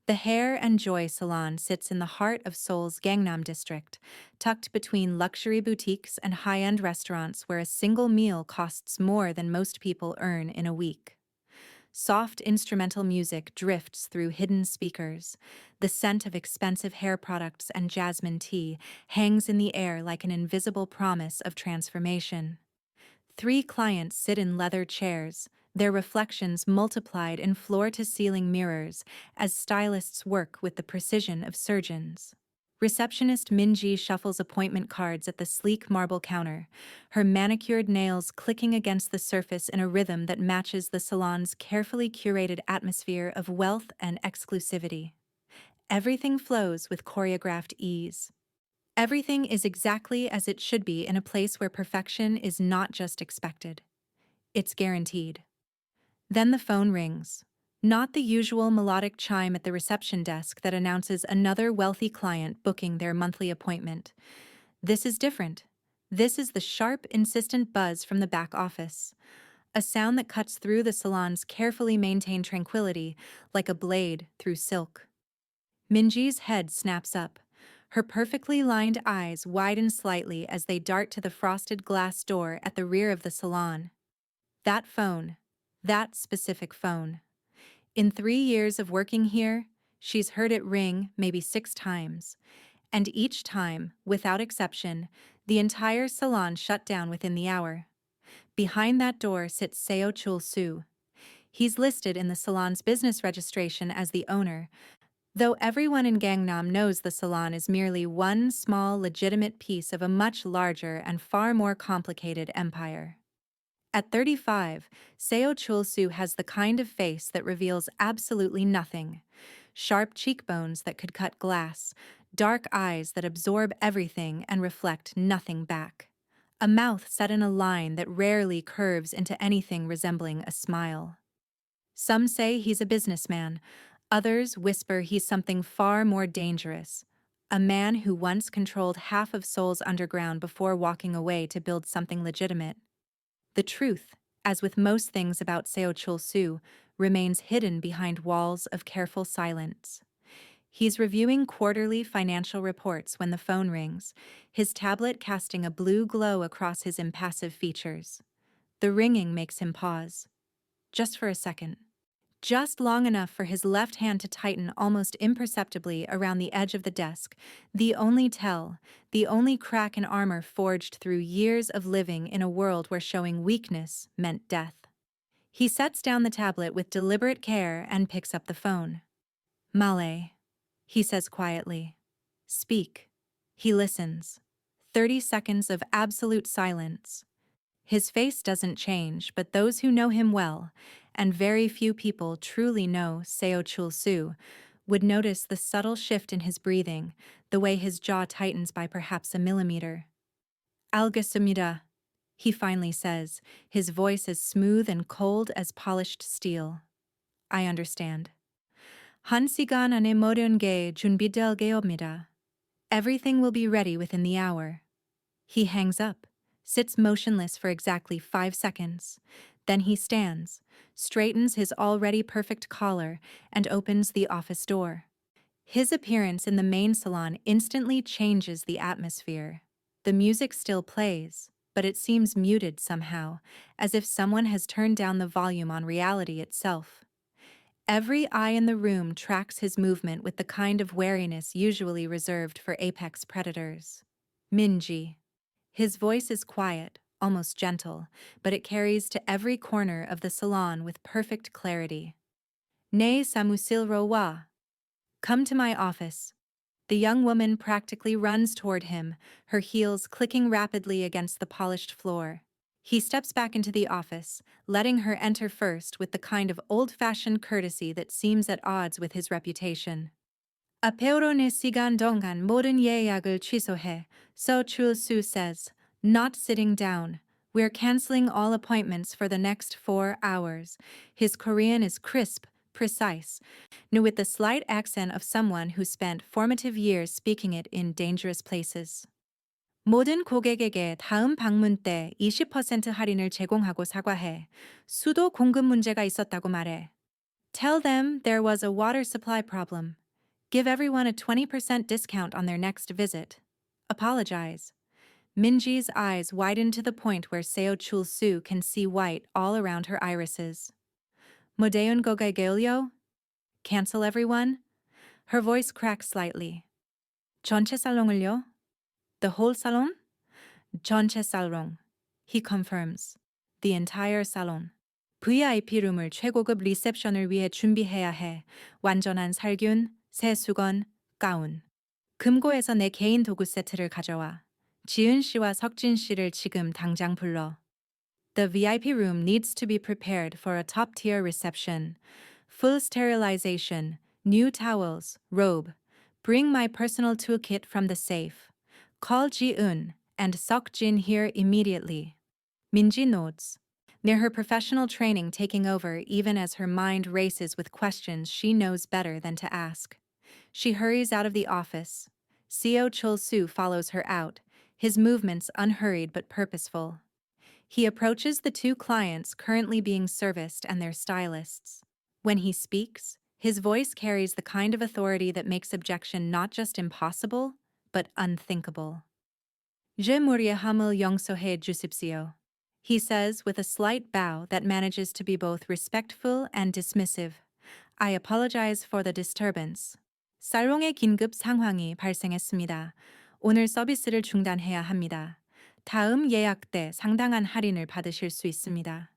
The Hair and Joy Salon sits in the heart of Seoul's Gangnam district, tucked between luxury boutiques and high-end restaurants where a single meal costs more than most people earn in a week. Soft instrumental music drifts through hidden speakers. The scent of expensive hair products and jasmine tea hangs in the air like an invisible promise of transformation. Three clients sit in leather chairs, their reflections multiplied in floor-to-ceiling mirrors as stylists work with the precision of surgeons. Receptionist Minji shuffles appointment cards at the sleek marble counter, her manicured nails clicking against the surface in a rhythm that matches the salon's carefully curated atmosphere of wealth and exclusivity. Everything flows with choreographed ease. Everything is exactly as it should be in a place where perfection is not just expected. It's guaranteed. Then the phone rings. Not the usual melodic chime at the reception desk that announces another wealthy client booking their monthly appointment. This is different. This is the sharp, insistent buzz from the back office. A sound that cuts through the salon's carefully maintained tranquility like a blade through silk. Minji's head snaps up. Her perfectly lined eyes widen slightly as they dart to the frosted glass door at the rear of the salon. That phone. That specific phone. In 3 years of working here, she's heard it ring maybe 6 times. And each time, without exception, the entire salon shut down within the hour. Behind that door sits Seo Chul-soo. He's listed in the salon's business registration as the owner, though everyone in Gangnam knows the salon is merely one small, legitimate piece of a much larger and far more complicated empire. At 35, Seo Chul-soo has the kind of face that reveals absolutely nothing. Sharp cheekbones that could cut glass, dark eyes that absorb everything and reflect nothing back. A mouth set in a line that rarely curves into anything resembling a smile. Some say he's a businessman, others whisper he's something far more dangerous. A man who once controlled half of Seoul's underground before walking away to build something legitimate. The truth, as with most things about Seo Chul-soo, remains hidden behind walls of careful silence. He's reviewing quarterly financial reports when the phone rings, his tablet casting a blue glow across his impassive features. The ringing makes him pause. Just for a second. Just long enough for his left hand to tighten almost imperceptibly around the edge of the desk, the only tell, the only crack in armor forged through years of living in a world where showing weakness meant death. He sets down the tablet with deliberate care and picks up the phone. "Malay," he says quietly. "Speak." He listens. 30 seconds of absolute silence. His face doesn't change, but those who know him well, and very few people truly know Seo Chul-soo, would notice the subtle shift in his breathing, the way his jaw tightens by perhaps a millimeter. "알겠습니다," he finally says, his voice as smooth and cold as polished steel. "I understand. 한 시간 안에 모든 게 준비되게옵니다. Everything will be ready within the hour." He hangs up, sits motionless for exactly 5 seconds. Then he stands, straightens his already perfect collar, and opens the office door. His appearance in the main salon instantly changes the atmosphere. The music still plays, but it seems muted somehow, as if someone has turned down the volume on reality itself. Every eye in the room tracks his movement with the kind of wariness usually reserved for apex predators. Minji. His voice is quiet, almost gentle, but it carries to every corner of the salon with perfect clarity. "Ne samusil rowa." "Come to my office." The young woman practically runs toward him, her heels clicking rapidly against the polished floor. He steps back into the office, letting her enter first with the kind of old-fashioned courtesy that seems at odds with his reputation. "앞으로 4시간 동안 모든 예약을 취소해," So Chul-soo says, not sitting down. "We're canceling all appointments for the next 4 hours." His Korean is crisp, precise, with the slight accent of someone who spent formative years speaking it in dangerous places. "모든 고객에게 다음 방문 때 20% 할인을 제공하고 사과해. 수도 공급 문제가 있었다고 말해." Tell them there was a water supply problem. Give everyone a 20% discount on their next visit. Apologize. Minji's eyes widen to the point where Seo Chul-soo can see white all around her irises. Modeun gogaegeolyo? Cancel everyone? Her voice cracks slightly. 전체 salon을요? The whole salon? 전체 salon. He confirms. The entire salon. VIP 룸을 최고급 리셉션을 위해 준비해야 해. 완전한 살균, 새 수건, 가운. 금고에서 내 개인 도구 세트를 가져와. 지은 씨와 석진 씨를 지금 당장 불러. The VIP room needs to be prepared for a top-tier reception. Full sterilization, new towels, robe. Bring my personal toolkit from the safe. Call Ji-eun and Sok-jin here immediately. Minji nods. Near her professional training taking over even as her mind races with questions she knows better than to ask. She hurries out of the office. Seo Chul-soo follows her out, his movements unhurried but purposeful. He approaches the two clients currently being serviced and their stylists. When he speaks, his voice carries the kind of authority that makes objection not just impossible, but unthinkable. Je mourrai hamil 용서해 주십시오. He says with a slight bow that manages to be both respectful and dismissive. I apologize for the disturbance. 살롱의 긴급 상황이 발생했습니다. 오늘 서비스를 중단해야 합니다. 다음 예약 때 상당한 할인을 받으실 수 있습니다.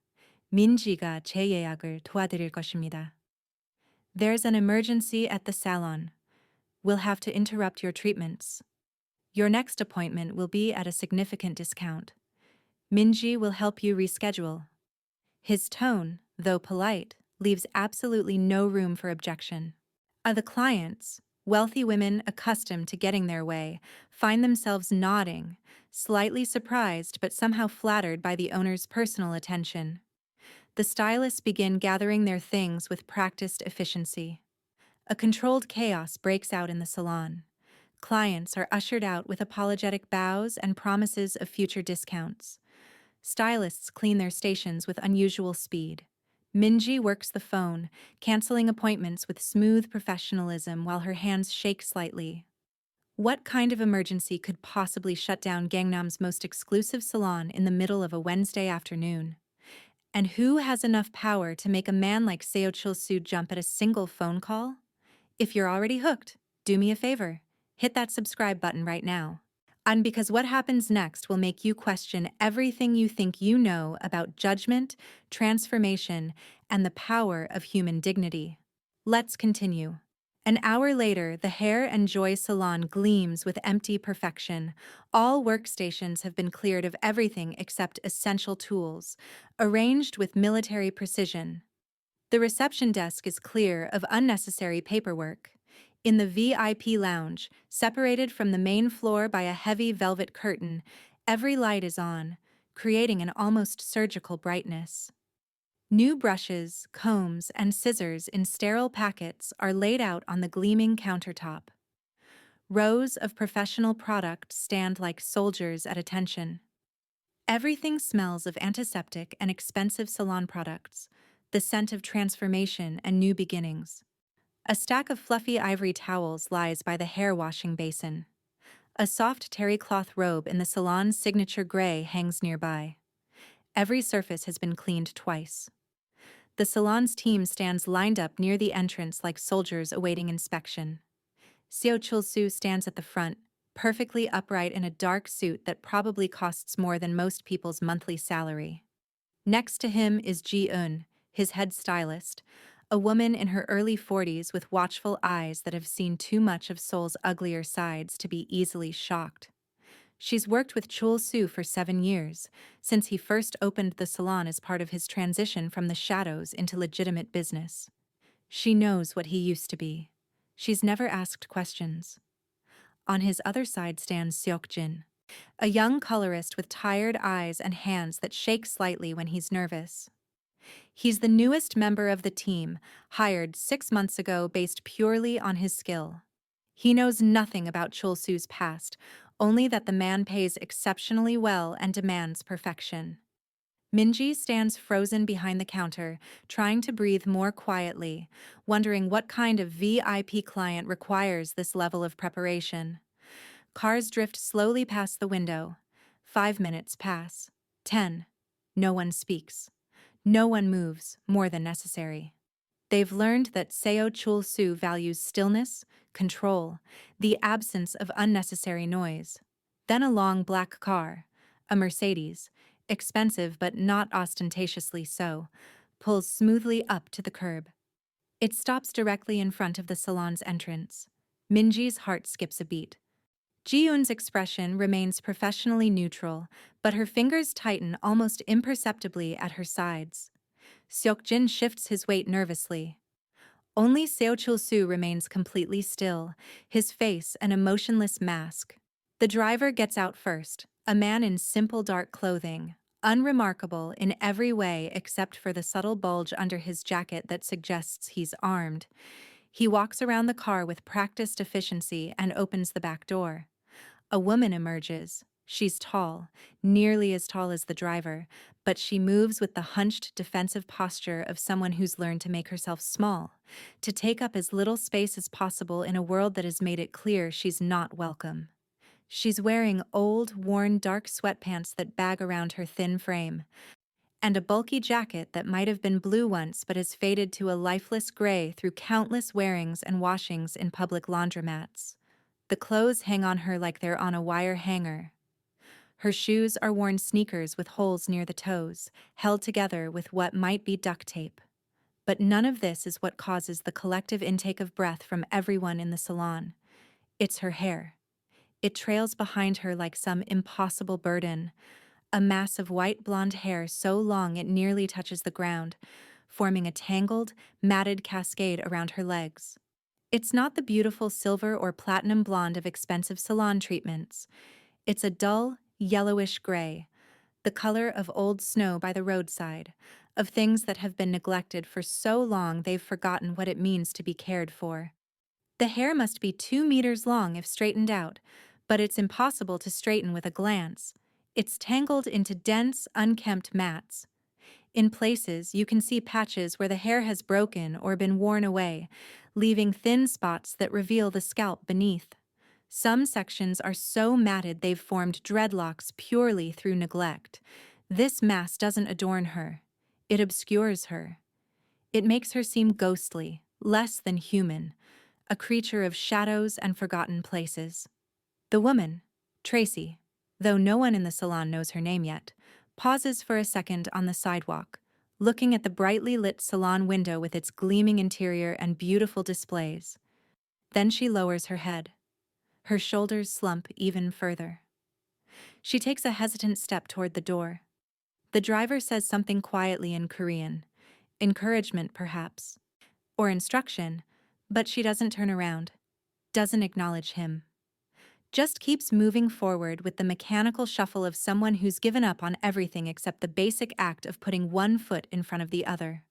민지가 재예약을 도와드릴 것입니다. There's an emergency at the salon. We'll have to interrupt your treatments. Your next appointment will be at a significant discount. Minji will help you reschedule. His tone, though polite, leaves absolutely no room for objection. The clients, wealthy women accustomed to getting their way, find themselves nodding, slightly surprised but somehow flattered by the owner's personal attention. The stylists begin gathering their things with practiced efficiency. A controlled chaos breaks out in the salon. Clients are ushered out with apologetic bows and promises of future discounts. Stylists clean their stations with unusual speed. Minji works the phone, canceling appointments with smooth professionalism while her hands shake slightly. What kind of emergency could possibly shut down Gangnam's most exclusive salon in the middle of a Wednesday afternoon? And who has enough power to make a man like Seo Chul-soo jump at a single phone call? If you're already hooked, do me a favor. Hit that subscribe button right now. And because what happens next will make you question everything you think you know about judgment, transformation, and the power of human dignity. Let's continue. An hour later, the Hair and Joy salon gleams with empty perfection. All workstations have been cleared of everything except essential tools, arranged with military precision. The reception desk is clear of unnecessary paperwork. In the VIP lounge, separated from the main floor by a heavy velvet curtain, every light is on, creating an almost surgical brightness. New brushes, combs, and scissors in sterile packets are laid out on the gleaming countertop. Rows of professional products stand like soldiers at attention. Everything smells of antiseptic and expensive salon products, the scent of transformation and new beginnings. A stack of fluffy ivory towels lies by the hair washing basin. A soft terry cloth robe in the salon's signature gray hangs nearby. Every surface has been cleaned twice. The salon's team stands lined up near the entrance like soldiers awaiting inspection. Seo Chul-soo stands at the front, perfectly upright in a dark suit that probably costs more than most people's monthly salary. Next to him is Ji-eun, his head stylist, a woman in her early 40s with watchful eyes that have seen too much of Seoul's uglier sides to be easily shocked. She's worked with Chul-soo for 7 years, since he first opened the salon as part of his transition from the shadows into legitimate business. She knows what he used to be. She's never asked questions. On his other side stands Seok-jin, a young colorist with tired eyes and hands that shake slightly when he's nervous. He's the newest member of the team, hired 6 months ago based purely on his skill. He knows nothing about Chul-soo's past, only that the man pays exceptionally well and demands perfection. Minji stands frozen behind the counter, trying to breathe more quietly, wondering what kind of VIP client requires this level of preparation. Cars drift slowly past the window. 5 minutes pass. 10. No one speaks. No one moves more than necessary. They've learned that Seo Chul-Su values stillness, control, the absence of unnecessary noise. Then a long black car, a Mercedes, expensive but not ostentatiously so, pulls smoothly up to the curb. It stops directly in front of the salon's entrance. Minji's heart skips a beat. Ji-yoon's expression remains professionally neutral, but her fingers tighten almost imperceptibly at her sides. Seokjin shifts his weight nervously. Only Seo Chul-Su remains completely still, his face an emotionless mask. The driver gets out first, a man in simple dark clothing, unremarkable in every way except for the subtle bulge under his jacket that suggests he's armed. He walks around the car with practiced efficiency and opens the back door. A woman emerges. She's tall, nearly as tall as the driver, but she moves with the hunched, defensive posture of someone who's learned to make herself small, to take up as little space as possible in a world that has made it clear she's not welcome. She's wearing old, worn dark sweatpants that bag around her thin frame, and a bulky jacket that might have been blue once but has faded to a lifeless gray through countless wearings and washings in public laundromats. The clothes hang on her like they're on a wire hanger. Her shoes are worn sneakers with holes near the toes, held together with what might be duct tape. But none of this is what causes the collective intake of breath from everyone in the salon. It's her hair. It trails behind her like some impossible burden, a mass of white blonde hair so long it nearly touches the ground, forming a tangled, matted cascade around her legs. It's not the beautiful silver or platinum blonde of expensive salon treatments. It's a dull, yellowish gray, the color of old snow by the roadside, of things that have been neglected for so long they've forgotten what it means to be cared for. The hair must be 2 meters long if straightened out, but it's impossible to straighten with a glance. It's tangled into dense, unkempt mats. In places, you can see patches where the hair has broken or been worn away, leaving thin spots that reveal the scalp beneath. Some sections are so matted they've formed dreadlocks purely through neglect. This mass doesn't adorn her. It obscures her. It makes her seem ghostly, less than human, a creature of shadows and forgotten places. The woman, Tracy, though no one in the salon knows her name yet, pauses for a second on the sidewalk, looking at the brightly lit salon window with its gleaming interior and beautiful displays. Then she lowers her head. Her shoulders slump even further. She takes a hesitant step toward the door. The driver says something quietly in Korean, encouragement perhaps, or instruction, but she doesn't turn around, doesn't acknowledge him. Just keeps moving forward with the mechanical shuffle of someone who's given up on everything except the basic act of putting one foot in front of the other.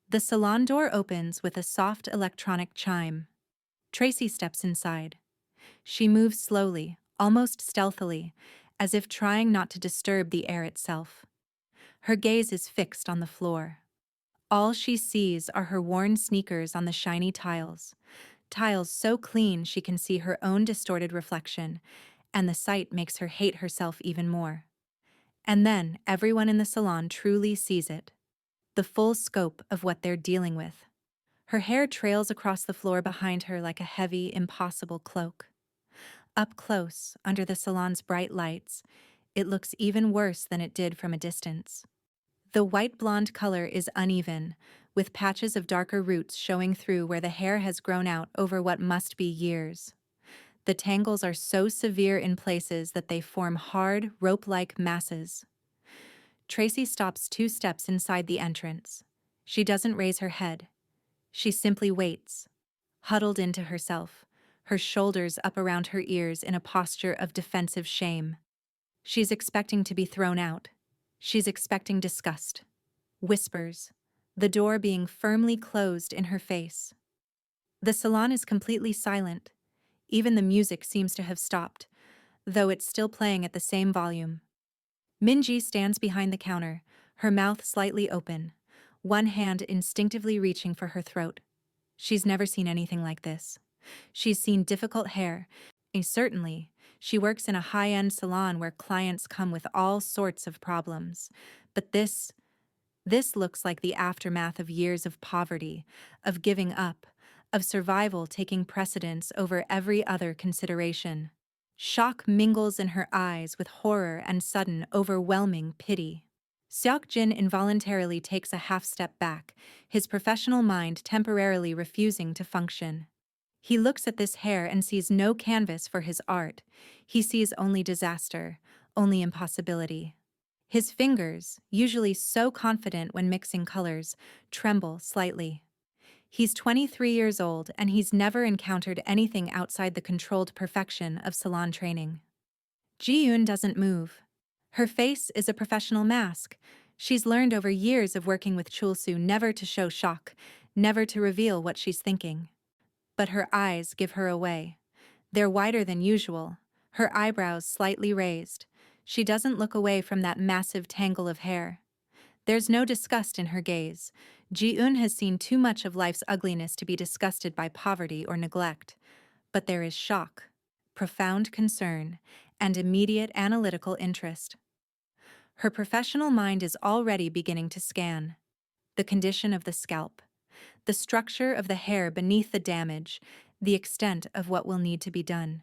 The salon door opens with a soft electronic chime. Tracy steps inside. She moves slowly, almost stealthily, as if trying not to disturb the air itself. Her gaze is fixed on the floor. All she sees are her worn sneakers on the shiny tiles. Tiles so clean she can see her own distorted reflection, and the sight makes her hate herself even more. And then everyone in the salon truly sees it. The full scope of what they're dealing with. Her hair trails across the floor behind her like a heavy, impossible cloak. Up close, under the salon's bright lights, it looks even worse than it did from a distance. The white blonde color is uneven, with patches of darker roots showing through where the hair has grown out over what must be years. The tangles are so severe in places that they form hard, rope-like masses. Tracy stops 2 steps inside the entrance. She doesn't raise her head. She simply waits, huddled into herself, her shoulders up around her ears in a posture of defensive shame. She's expecting to be thrown out. She's expecting disgust. Whispers, the door being firmly closed in her face. The salon is completely silent. Even the music seems to have stopped, though it's still playing at the same volume. Minji stands behind the counter, her mouth slightly open, one hand instinctively reaching for her throat. She's never seen anything like this. She's seen difficult hair, and certainly, she works in a high-end salon where clients come with all sorts of problems. But this looks like the aftermath of years of poverty, of giving up, of survival taking precedence over every other consideration. Shock mingles in her eyes with horror and sudden, overwhelming pity. Seok-jin involuntarily takes a half step back, his professional mind temporarily refusing to function. He looks at this hair and sees no canvas for his art. He sees only disaster, only impossibility. His fingers, usually so confident when mixing colors, tremble slightly. He's 23 years old and he's never encountered anything outside the controlled perfection of salon training. Ji-yoon doesn't move. Her face is a professional mask. She's learned over years of working with Chul-soo never to show shock, never to reveal what she's thinking. But her eyes give her away. They're wider than usual, her eyebrows slightly raised. She doesn't look away from that massive tangle of hair. There's no disgust in her gaze. Ji-eun has seen too much of life's ugliness to be disgusted by poverty or neglect. But there is shock, profound concern, and immediate analytical interest. Her professional mind is already beginning to scan the condition of the scalp, the structure of the hair beneath the damage, the extent of what will need to be done.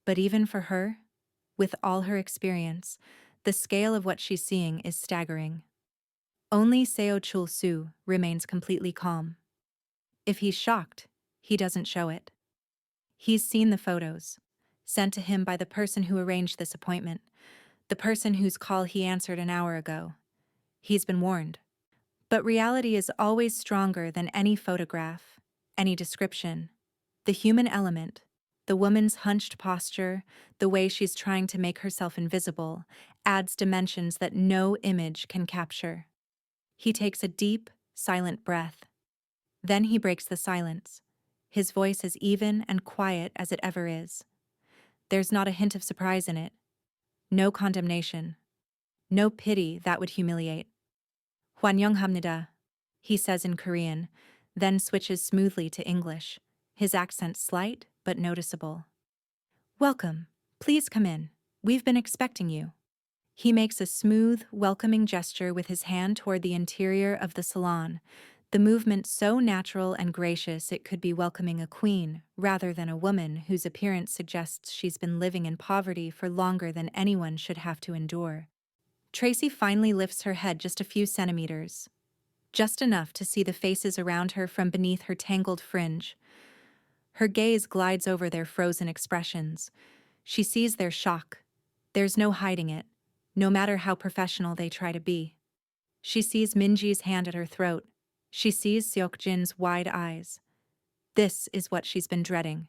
But even for her, with all her experience, the scale of what she's seeing is staggering. Only Seo Chul-soo remains completely calm. If he's shocked, he doesn't show it. He's seen the photos, sent to him by the person who arranged this appointment, the person whose call he answered an hour ago. He's been warned. But reality is always stronger than any photograph, any description. The human element, the woman's hunched posture, the way she's trying to make herself invisible, adds dimensions that no image can capture. He takes a deep, silent breath. Then he breaks the silence. His voice as even and quiet as it ever is. There's not a hint of surprise in it. No condemnation. No pity that would humiliate. 환영합니다, he says in Korean, then switches smoothly to English, his accent slight but noticeable. Welcome. Please come in. We've been expecting you. He makes a smooth, welcoming gesture with his hand toward the interior of the salon, the movement so natural and gracious it could be welcoming a queen rather than a woman whose appearance suggests she's been living in poverty for longer than anyone should have to endure. Tracy finally lifts her head just a few centimeters, just enough to see the faces around her from beneath her tangled fringe. Her gaze glides over their frozen expressions. She sees their shock. There's no hiding it, no matter how professional they try to be. She sees Minji's hand at her throat. She sees Seok-jin's wide eyes. This is what she's been dreading.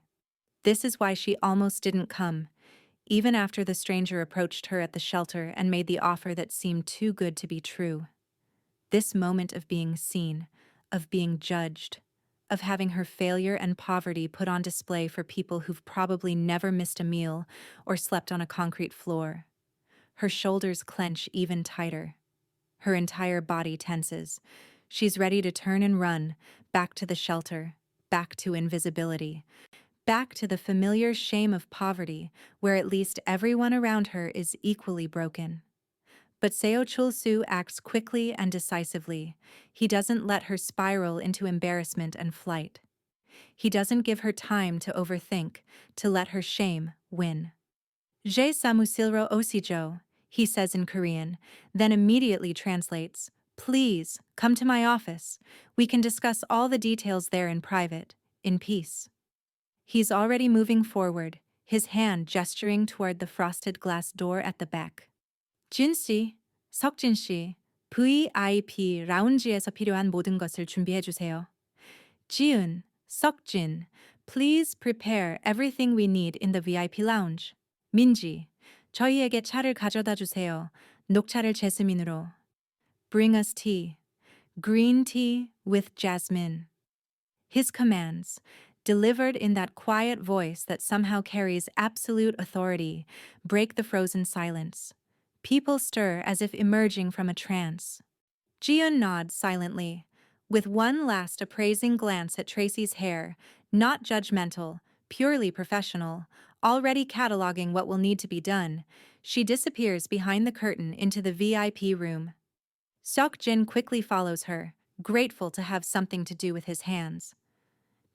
This is why she almost didn't come, even after the stranger approached her at the shelter and made the offer that seemed too good to be true. This moment of being seen, of being judged, of having her failure and poverty put on display for people who've probably never missed a meal or slept on a concrete floor. Her shoulders clench even tighter. Her entire body tenses. She's ready to turn and run, back to the shelter, back to invisibility, back to the familiar shame of poverty, where at least everyone around her is equally broken. But Seo Chul-soo acts quickly and decisively. He doesn't let her spiral into embarrassment and flight. He doesn't give her time to overthink, to let her shame win. Je samusilro osijo, he says in Korean, then immediately translates, please, come to my office. We can discuss all the details there in private, in peace. He's already moving forward, his hand gesturing toward the frosted glass door at the back. 진씨, 석진씨, VIP 라운지에서 필요한 모든 것을 준비해주세요. 지은, 석진, please prepare everything we need in the VIP lounge. 민지, 저희에게 차를 가져다 주세요. 녹차를 제스민으로. Bring us tea. Green tea with jasmine. His commands, delivered in that quiet voice that somehow carries absolute authority, break the frozen silence. People stir as if emerging from a trance. Jiun nods silently, with one last appraising glance at Tracy's hair, not judgmental, purely professional, already cataloging what will need to be done. She disappears behind the curtain into the VIP room. Seok-jin quickly follows her, grateful to have something to do with his hands.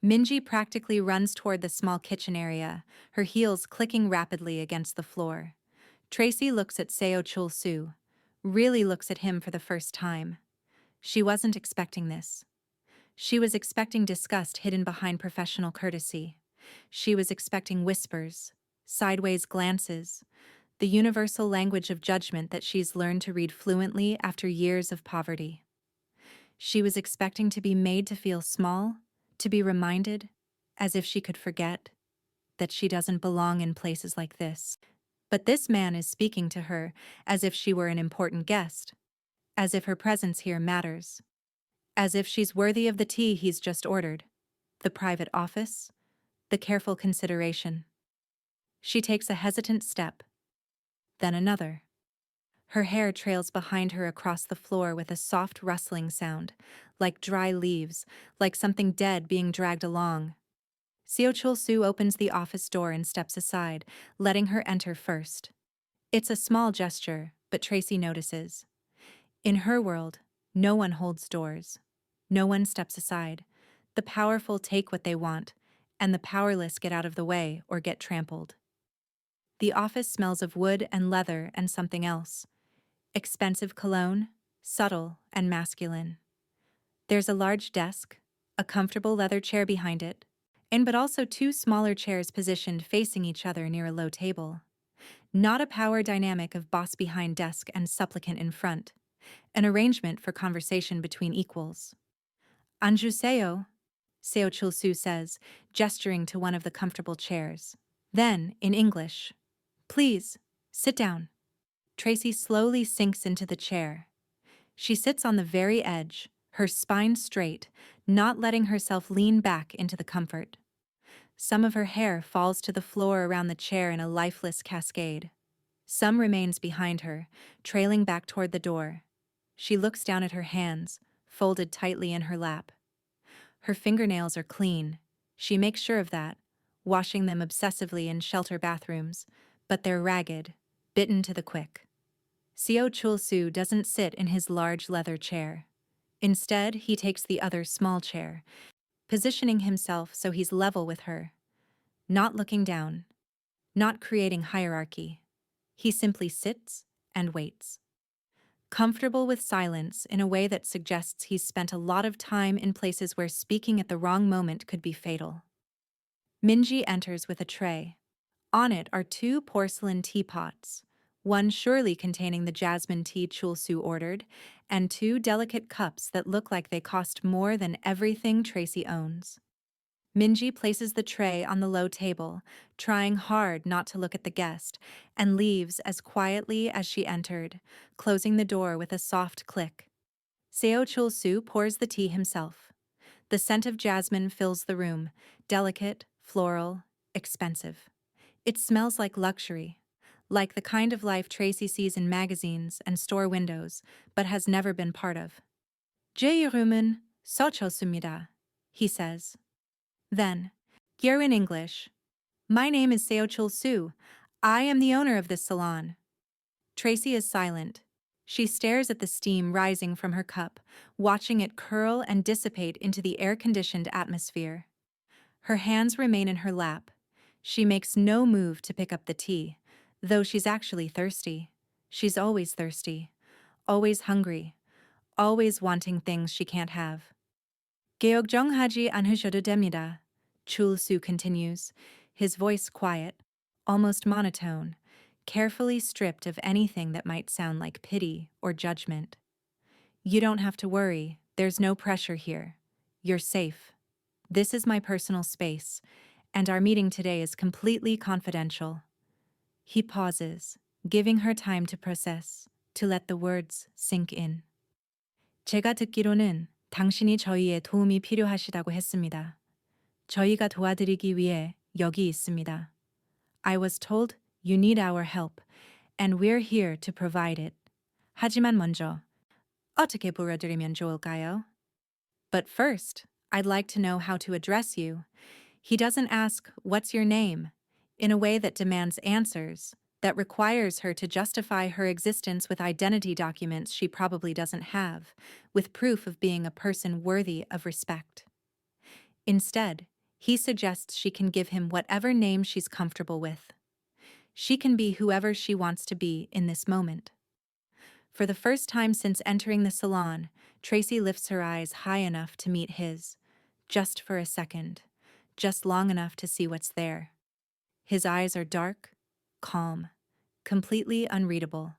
Minji practically runs toward the small kitchen area, her heels clicking rapidly against the floor. Tracy looks at Seo Chul-soo, really looks at him for the first time. She wasn't expecting this. She was expecting disgust hidden behind professional courtesy. She was expecting whispers, sideways glances, the universal language of judgment that she's learned to read fluently after years of poverty. She was expecting to be made to feel small, to be reminded, as if she could forget, that she doesn't belong in places like this. But this man is speaking to her as if she were an important guest, as if her presence here matters, as if she's worthy of the tea he's just ordered, the private office, the careful consideration. She takes a hesitant step, then another. Her hair trails behind her across the floor with a soft rustling sound, like dry leaves, like something dead being dragged along. Seo Chul-soo opens the office door and steps aside, letting her enter first. It's a small gesture, but Tracy notices. In her world, no one holds doors. No one steps aside. The powerful take what they want, and the powerless get out of the way or get trampled. The office smells of wood and leather and something else. Expensive cologne, subtle and masculine. There's a large desk, a comfortable leather chair behind it, but also two smaller chairs positioned facing each other near a low table. Not a power dynamic of boss behind desk and supplicant in front. An arrangement for conversation between equals. Anjuseyo, Seo Chul-soo says, gesturing to one of the comfortable chairs. Then, in English, please, sit down. Tracy slowly sinks into the chair. She sits on the very edge, her spine straight, not letting herself lean back into the comfort. Some of her hair falls to the floor around the chair in a lifeless cascade. Some remains behind her, trailing back toward the door. She looks down at her hands, folded tightly in her lap. Her fingernails are clean. She makes sure of that, washing them obsessively in shelter bathrooms, but they're ragged, bitten to the quick. Seo Chul-soo doesn't sit in his large leather chair. Instead, he takes the other small chair, positioning himself so he's level with her. Not looking down, not creating hierarchy. He simply sits and waits. Comfortable with silence in a way that suggests he's spent a lot of time in places where speaking at the wrong moment could be fatal. Minji enters with a tray. On it are two porcelain teapots, one surely containing the jasmine tea Chul-soo ordered, and two delicate cups that look like they cost more than everything Tracy owns. Minji places the tray on the low table, trying hard not to look at the guest, and leaves as quietly as she entered, closing the door with a soft click. Seo Chul-soo pours the tea himself. The scent of jasmine fills the room, delicate, floral, expensive. It smells like luxury, like the kind of life Tracy sees in magazines and store windows, but has never been part of. 제 이름은 서철수입니다, he says. Then, here in English, my name is Seo Chul-soo. I am the owner of this salon. Tracy is silent. She stares at the steam rising from her cup, watching it curl and dissipate into the air-conditioned atmosphere. Her hands remain in her lap. She makes no move to pick up the tea, though she's actually thirsty. She's always thirsty, always hungry, always wanting things she can't have. 걱정하지 않으셔도 됩니다, Chul-soo continues, his voice quiet, almost monotone, carefully stripped of anything that might sound like pity or judgment. You don't have to worry, there's no pressure here. You're safe. This is my personal space, and our meeting today is completely confidential. He pauses, giving her time to process, to let the words sink in. 제가 듣기로는 당신이 저희의 도움이 필요하시다고 했습니다. 저희가 도와드리기 위해 여기 있습니다. I was told you need our help, and we're here to provide it. 하지만 먼저, 어떻게 불러드리면 좋을까요? But first, I'd like to know how to address you. He doesn't ask, "What's your name?" in a way that demands answers, that requires her to justify her existence with identity documents she probably doesn't have, with proof of being a person worthy of respect. Instead, he suggests she can give him whatever name she's comfortable with. She can be whoever she wants to be in this moment. For the first time since entering the salon, Tracy lifts her eyes high enough to meet his, just for a second, just long enough to see what's there. His eyes are dark, calm, completely unreadable.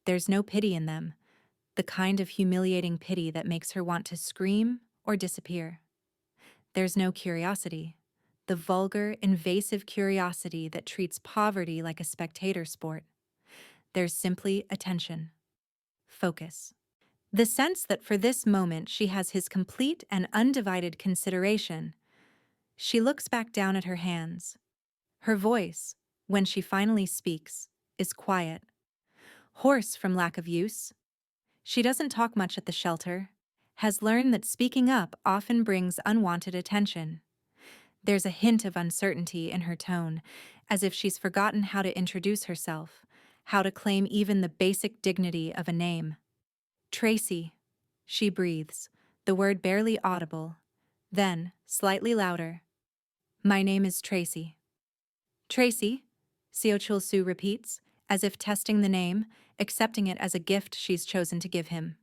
There's no pity in them, the kind of humiliating pity that makes her want to scream or disappear. There's no curiosity, the vulgar, invasive curiosity that treats poverty like a spectator sport. There's simply attention, focus. The sense that for this moment she has his complete and undivided consideration. She looks back down at her hands. Her voice, when she finally speaks, is quiet, hoarse from lack of use. She doesn't talk much at the shelter, has learned that speaking up often brings unwanted attention. There's a hint of uncertainty in her tone, as if she's forgotten how to introduce herself, how to claim even the basic dignity of a name. Tracy, she breathes, the word barely audible. Then, slightly louder, "My name is Tracy." "Tracy," Seo Chul-soo repeats, as if testing the name, accepting it as a gift she's chosen to give him.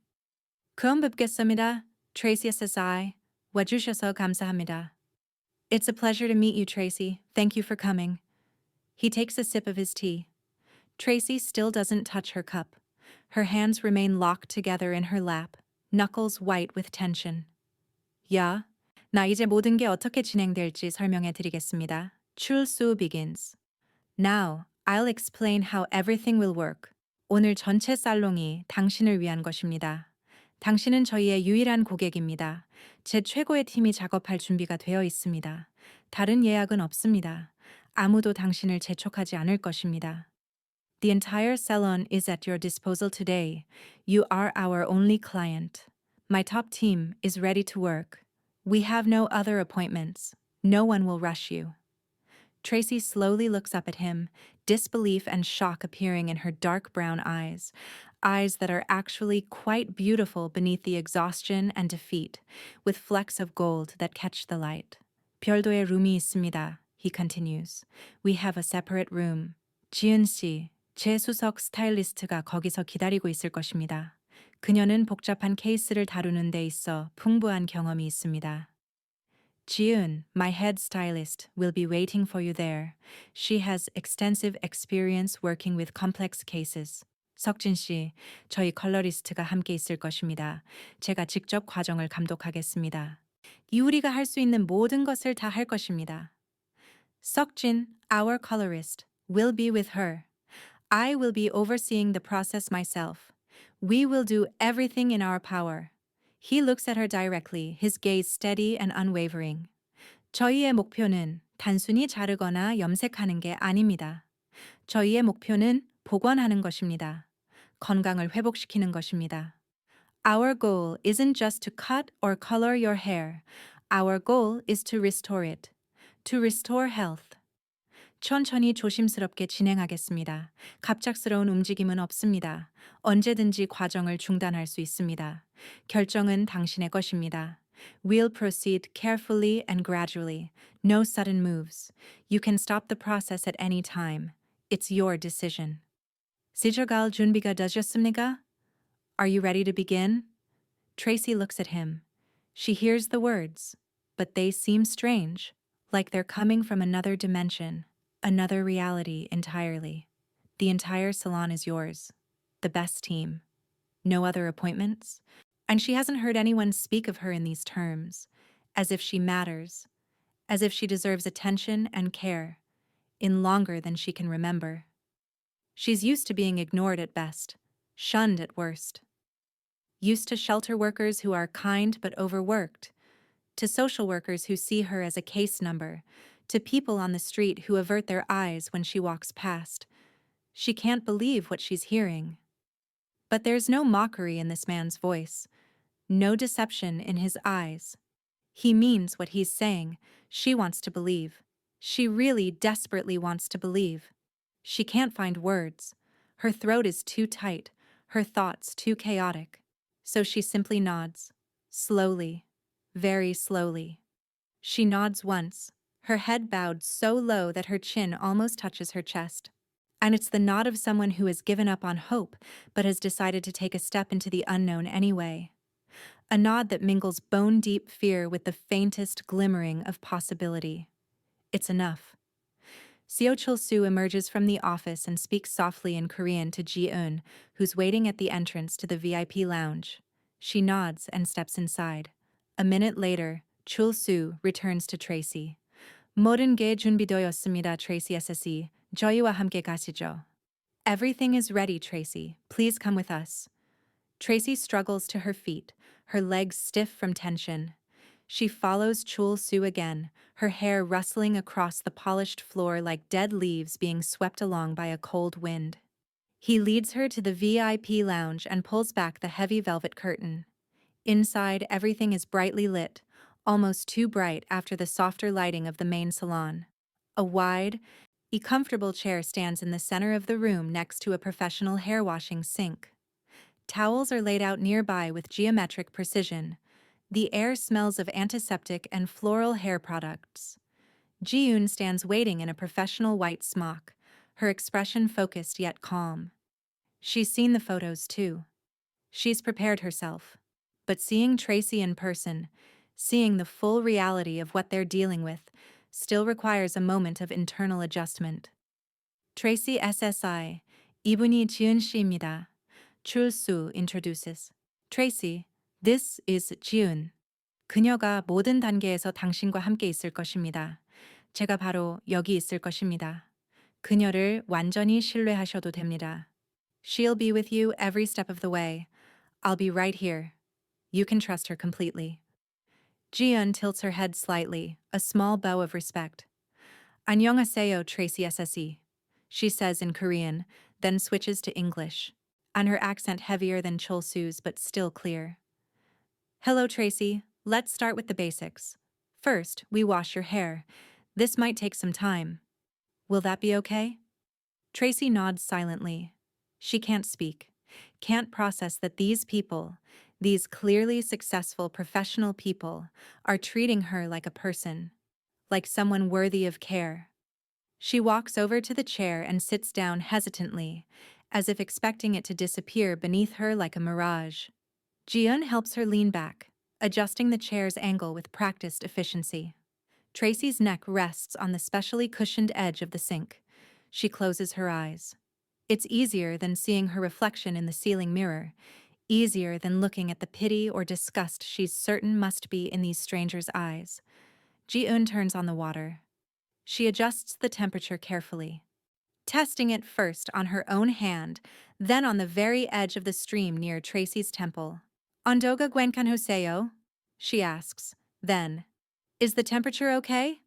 "처음 뵙겠습니다. Tracy SSI. 와주셔서 감사합니다." "It's a pleasure to meet you, Tracy. Thank you for coming." He takes a sip of his tea. Tracy still doesn't touch her cup. Her hands remain locked together in her lap, knuckles white with tension. "야, 나 이제 모든 게 어떻게 진행될지 설명해 드리겠습니다." Chul-soo begins. "Now, I'll explain how everything will work. 오늘 전체 살롱이 당신을 위한 것입니다. 당신은 저희의 유일한 고객입니다. 제 최고의 팀이 작업할 준비가 되어 있습니다. 다른 예약은 없습니다. 아무도 당신을 재촉하지 않을 것입니다. The entire salon is at your disposal today. You are our only client. My top team is ready to work. We have no other appointments. No one will rush you." Tracy slowly looks up at him, disbelief and shock appearing in her dark brown eyes, eyes that are actually quite beautiful beneath the exhaustion and defeat, with flecks of gold that catch the light. 별도의 룸이 있습니다, he continues. We have a separate room. 지은 씨, 제 수석 스타일리스트가 거기서 기다리고 있을 것입니다. 그녀는 복잡한 케이스를 다루는 데 있어 풍부한 경험이 있습니다. Jiun, my head stylist, will be waiting for you there. She has extensive experience working with complex cases. 석진 씨, 저희 컬러리스트가 함께 있을 것입니다. 제가 직접 과정을 감독하겠습니다. 우리가 할 수 있는 모든 것을 다 할 것입니다. 석진, our colorist, will be with her. I will be overseeing the process myself. We will do everything in our power. He looks at her directly, his gaze steady and unwavering. 저희의 목표는 단순히 자르거나 염색하는 게 아닙니다. 저희의 목표는 복원하는 것입니다. 건강을 회복시키는 것입니다. Our goal isn't just to cut or color your hair. Our goal is to restore it. To restore health. 천천히 조심스럽게 진행하겠습니다. 갑작스러운 움직임은 없습니다. 언제든지 과정을 중단할 수 있습니다. 결정은 당신의 것입니다. We'll proceed carefully and gradually. No sudden moves. You can stop the process at any time. It's your decision. 시작할 준비가 되셨습니까? Are you ready to begin? Tracy looks at him. She hears the words, but they seem strange, like they're coming from another dimension. Another reality entirely. The entire salon is yours. The best team. No other appointments. And she hasn't heard anyone speak of her in these terms, as if she matters, as if she deserves attention and care, in longer than she can remember. She's used to being ignored at best, shunned at worst. Used to shelter workers who are kind but overworked, to social workers who see her as a case number, to people on the street who avert their eyes when she walks past, She can't believe what she's hearing. But there's no mockery in this man's voice, no deception in his eyes. He means what he's saying. She wants to believe. She really desperately wants to believe. She can't find words. Her throat is too tight, her thoughts too chaotic. So she simply nods. Slowly. Very slowly. She nods once, her head bowed so low that her chin almost touches her chest. And it's the nod of someone who has given up on hope, but has decided to take a step into the unknown anyway. A nod that mingles bone-deep fear with the faintest glimmering of possibility. It's enough. Seo Chul-soo emerges from the office and speaks softly in Korean to Ji-eun, who's waiting at the entrance to the VIP lounge. She nods and steps inside. A minute later, Chul-soo returns to Tracy. 모든 게 준비되었습니다, Tracy SSE. 저희와 함께 가시죠. Everything is ready, Tracy. Please come with us. Tracy struggles to her feet, her legs stiff from tension. She follows Chul-soo again, her hair rustling across the polished floor like dead leaves being swept along by a cold wind. He leads her to the VIP lounge and pulls back the heavy velvet curtain. Inside, everything is brightly lit, almost too bright after the softer lighting of the main salon. A wide, comfortable chair stands in the center of the room next to a professional hair washing sink. Towels are laid out nearby with geometric precision. The air smells of antiseptic and floral hair products. Ji-eun stands waiting in a professional white smock, her expression focused yet calm. She's seen the photos too. She's prepared herself. But seeing Tracy in person, seeing the full reality of what they're dealing with, still requires a moment of internal adjustment. Tracy SSI, 이분이 지은 씨입니다. Chul-soo introduces. Tracy, this is 지은. 그녀가 모든 단계에서 당신과 함께 있을 것입니다. 제가 바로 여기 있을 것입니다. 그녀를 완전히 신뢰하셔도 됩니다. She'll be with you every step of the way. I'll be right here. You can trust her completely. Ji-eun tilts her head slightly, a small bow of respect. 안녕하세요, Tracy SSE. She says in Korean, then switches to English, and her accent heavier than Chul-soo's but still clear. Hello, Tracy. Let's start with the basics. First, we wash your hair. This might take some time. Will that be okay? Tracy nods silently. She can't speak, can't process that these people, these clearly successful professional people, are treating her like a person, like someone worthy of care. She walks over to the chair and sits down hesitantly, as if expecting it to disappear beneath her like a mirage. Ji-eun helps her lean back, adjusting the chair's angle with practiced efficiency. Tracy's neck rests on the specially cushioned edge of the sink. She closes her eyes. It's easier than seeing her reflection in the ceiling mirror, easier than looking at the pity or disgust she's certain must be in these strangers' eyes. Ji-eun turns on the water. She adjusts the temperature carefully, testing it first on her own hand, then on the very edge of the stream near Tracy's temple. 온도가 괜찮으세요? She asks. Then, is the temperature okay?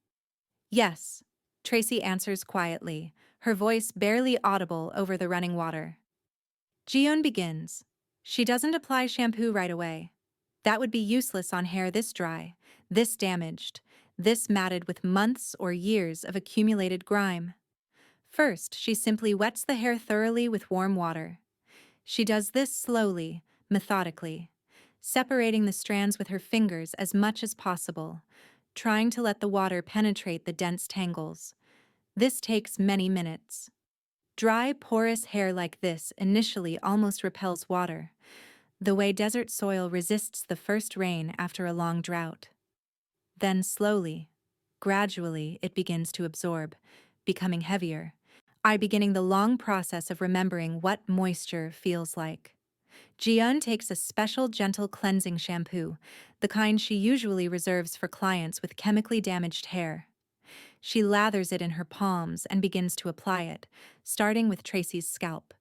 Yes, Tracy answers quietly, her voice barely audible over the running water. Ji-eun begins. She doesn't apply shampoo right away. That would be useless on hair this dry, this damaged, this matted with months or years of accumulated grime. First, she simply wets the hair thoroughly with warm water. She does this slowly, methodically, separating the strands with her fingers as much as possible, trying to let the water penetrate the dense tangles. This takes many minutes. Dry, porous hair like this initially almost repels water, the way desert soil resists the first rain after a long drought. Then slowly, gradually, it begins to absorb, becoming heavier, beginning the long process of remembering what moisture feels like. Ji-eun takes a special gentle cleansing shampoo, the kind she usually reserves for clients with chemically damaged hair. She lathers it in her palms and begins to apply it, starting with Tracy's scalp.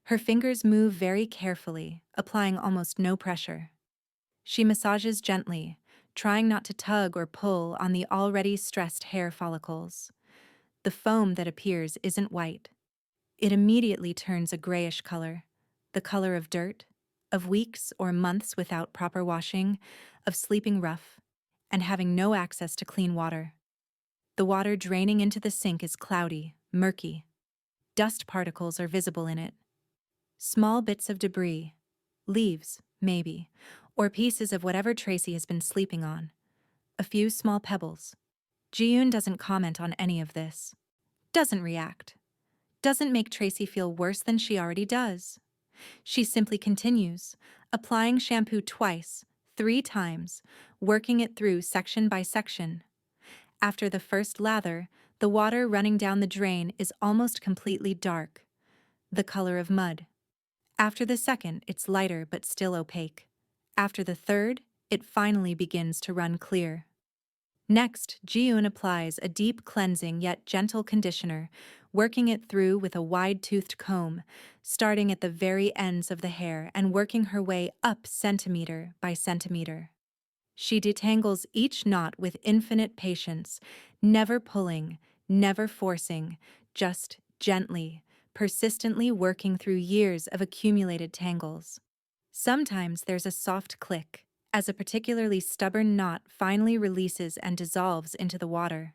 Her fingers move very carefully, applying almost no pressure. She massages gently, trying not to tug or pull on the already stressed hair follicles. The foam that appears isn't white. It immediately turns a grayish color, the color of dirt, of weeks or months without proper washing, of sleeping rough, and having no access to clean water. The water draining into the sink is cloudy, murky. Dust particles are visible in it. Small bits of debris, leaves, maybe, or pieces of whatever Tracy has been sleeping on. A few small pebbles. Ji-yoon doesn't comment on any of this. Doesn't react. Doesn't make Tracy feel worse than she already does. She simply continues, applying shampoo twice, 3 times, working it through section by section. After the first lather, the water running down the drain is almost completely dark, the color of mud. After the second, it's lighter but still opaque. After the third, it finally begins to run clear. Next, Ji-yoon applies a deep cleansing yet gentle conditioner, working it through with a wide-toothed comb, starting at the very ends of the hair and working her way up centimeter by centimeter. She detangles each knot with infinite patience, never pulling, never forcing, just gently, persistently working through years of accumulated tangles. Sometimes there's a soft click, as a particularly stubborn knot finally releases and dissolves into the water.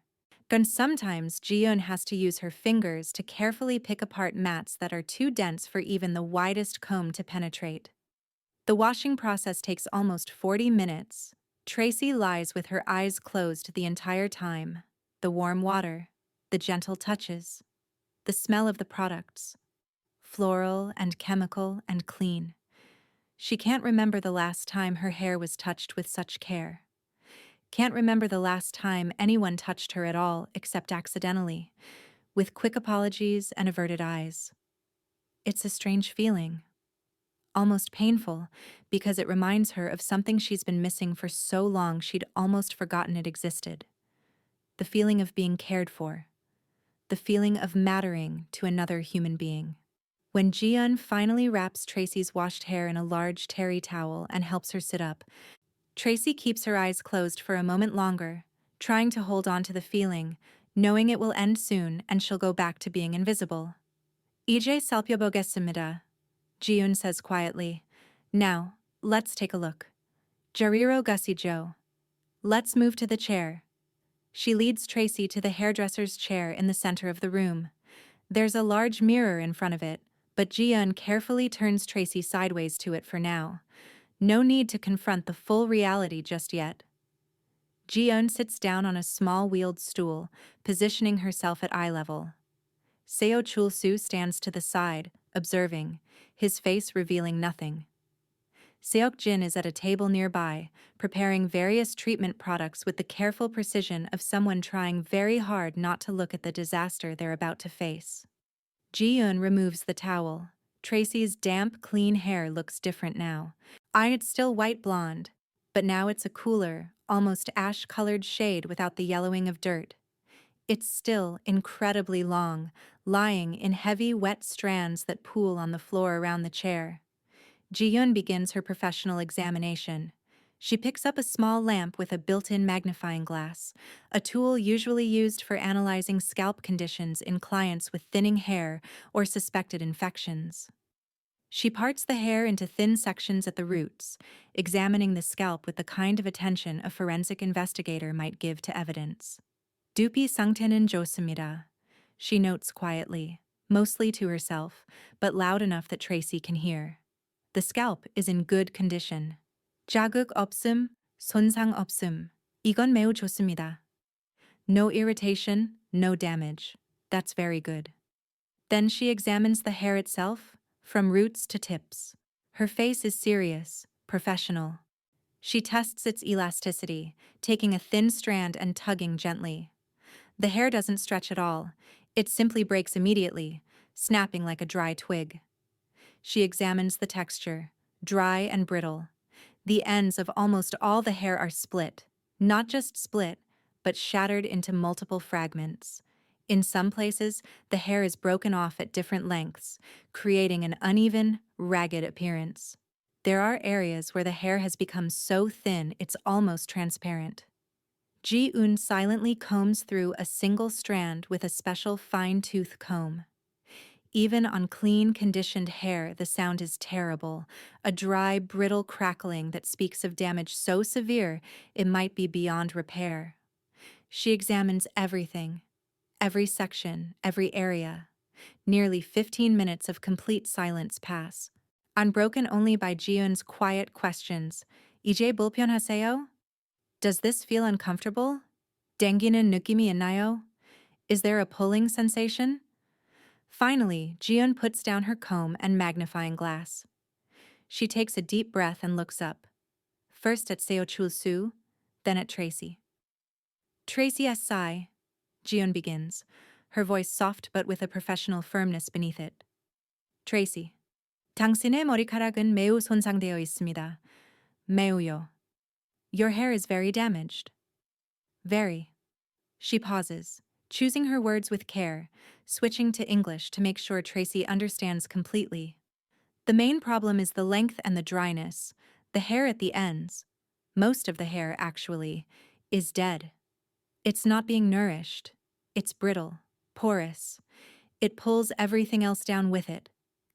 And sometimes Ji-yoon has to use her fingers to carefully pick apart mats that are too dense for even the widest comb to penetrate. The washing process takes almost 40 minutes. Tracy lies with her eyes closed the entire time. The warm water, the gentle touches, the smell of the products. Floral and chemical and clean. She can't remember the last time her hair was touched with such care. Can't remember the last time anyone touched her at all except accidentally, with quick apologies and averted eyes. It's a strange feeling. Almost painful, because it reminds her of something she's been missing for so long she'd almost forgotten it existed. The feeling of being cared for. The feeling of mattering to another human being. When Ji-yoon finally wraps Tracy's washed hair in a large terry towel and helps her sit up, Tracy keeps her eyes closed for a moment longer, trying to hold on to the feeling, knowing it will end soon and she'll go back to being invisible. 이제 살펴보겠습니다, Ji-yoon says quietly. Now, let's take a look. Jariro Gusijo. Let's move to the chair. She leads Tracy to the hairdresser's chair in the center of the room. There's a large mirror in front of it, but Ji-yoon carefully turns Tracy sideways to it for now. No need to confront the full reality just yet. Ji-yoon sits down on a small wheeled stool, positioning herself at eye level. Seo Chul-soo stands to the side, observing, his face revealing nothing. Seok-jin is at a table nearby, preparing various treatment products with the careful precision of someone trying very hard not to look at the disaster they're about to face. Ji-yoon removes the towel. Tracy's damp, clean hair looks different now. It's still white blonde, but now it's a cooler, almost ash-colored shade without the yellowing of dirt. It's still incredibly long, lying in heavy, wet strands that pool on the floor around the chair. Ji-yoon begins her professional examination. She picks up a small lamp with a built-in magnifying glass, a tool usually used for analyzing scalp conditions in clients with thinning hair or suspected infections. She parts the hair into thin sections at the roots, examining the scalp with the kind of attention a forensic investigator might give to evidence. 두피 상태는 좋습니다, she notes quietly, mostly to herself, but loud enough that Tracy can hear. The scalp is in good condition. 자극 없음, 손상 없음. 이건 매우 좋습니다. No irritation, no damage. That's very good. Then she examines the hair itself, from roots to tips. Her face is serious, professional. She tests its elasticity, taking a thin strand and tugging gently. The hair doesn't stretch at all. It simply breaks immediately, snapping like a dry twig. She examines the texture, dry and brittle. The ends of almost all the hair are split, not just split, but shattered into multiple fragments. In some places, the hair is broken off at different lengths, creating an uneven, ragged appearance. There are areas where the hair has become so thin it's almost transparent. Ji-yoon silently combs through a single strand with a special fine-tooth comb. Even on clean, conditioned hair, the sound is terrible, a dry, brittle crackling that speaks of damage so severe it might be beyond repair. She examines everything, every section, every area. Nearly 15 minutes of complete silence pass, unbroken only by Jiun's quiet questions. 이제 불편하세요? Does this feel uncomfortable? 땡기는 느낌이 있나요? Is there a pulling sensation? Finally, Jiun puts down her comb and magnifying glass. She takes a deep breath and looks up, first at Seo Chul-soo, then at Tracy. Tracy S.I., Jiun begins, her voice soft but with a professional firmness beneath it. Tracy. 당신의 머리카락은 매우 손상되어 있습니다. 매우요. Your hair is very damaged. Very. She pauses, choosing her words with care, switching to English to make sure Tracy understands completely. The main problem is the length and the dryness. The hair at the ends, most of the hair actually, is dead. It's not being nourished. It's brittle, porous. It pulls everything else down with it,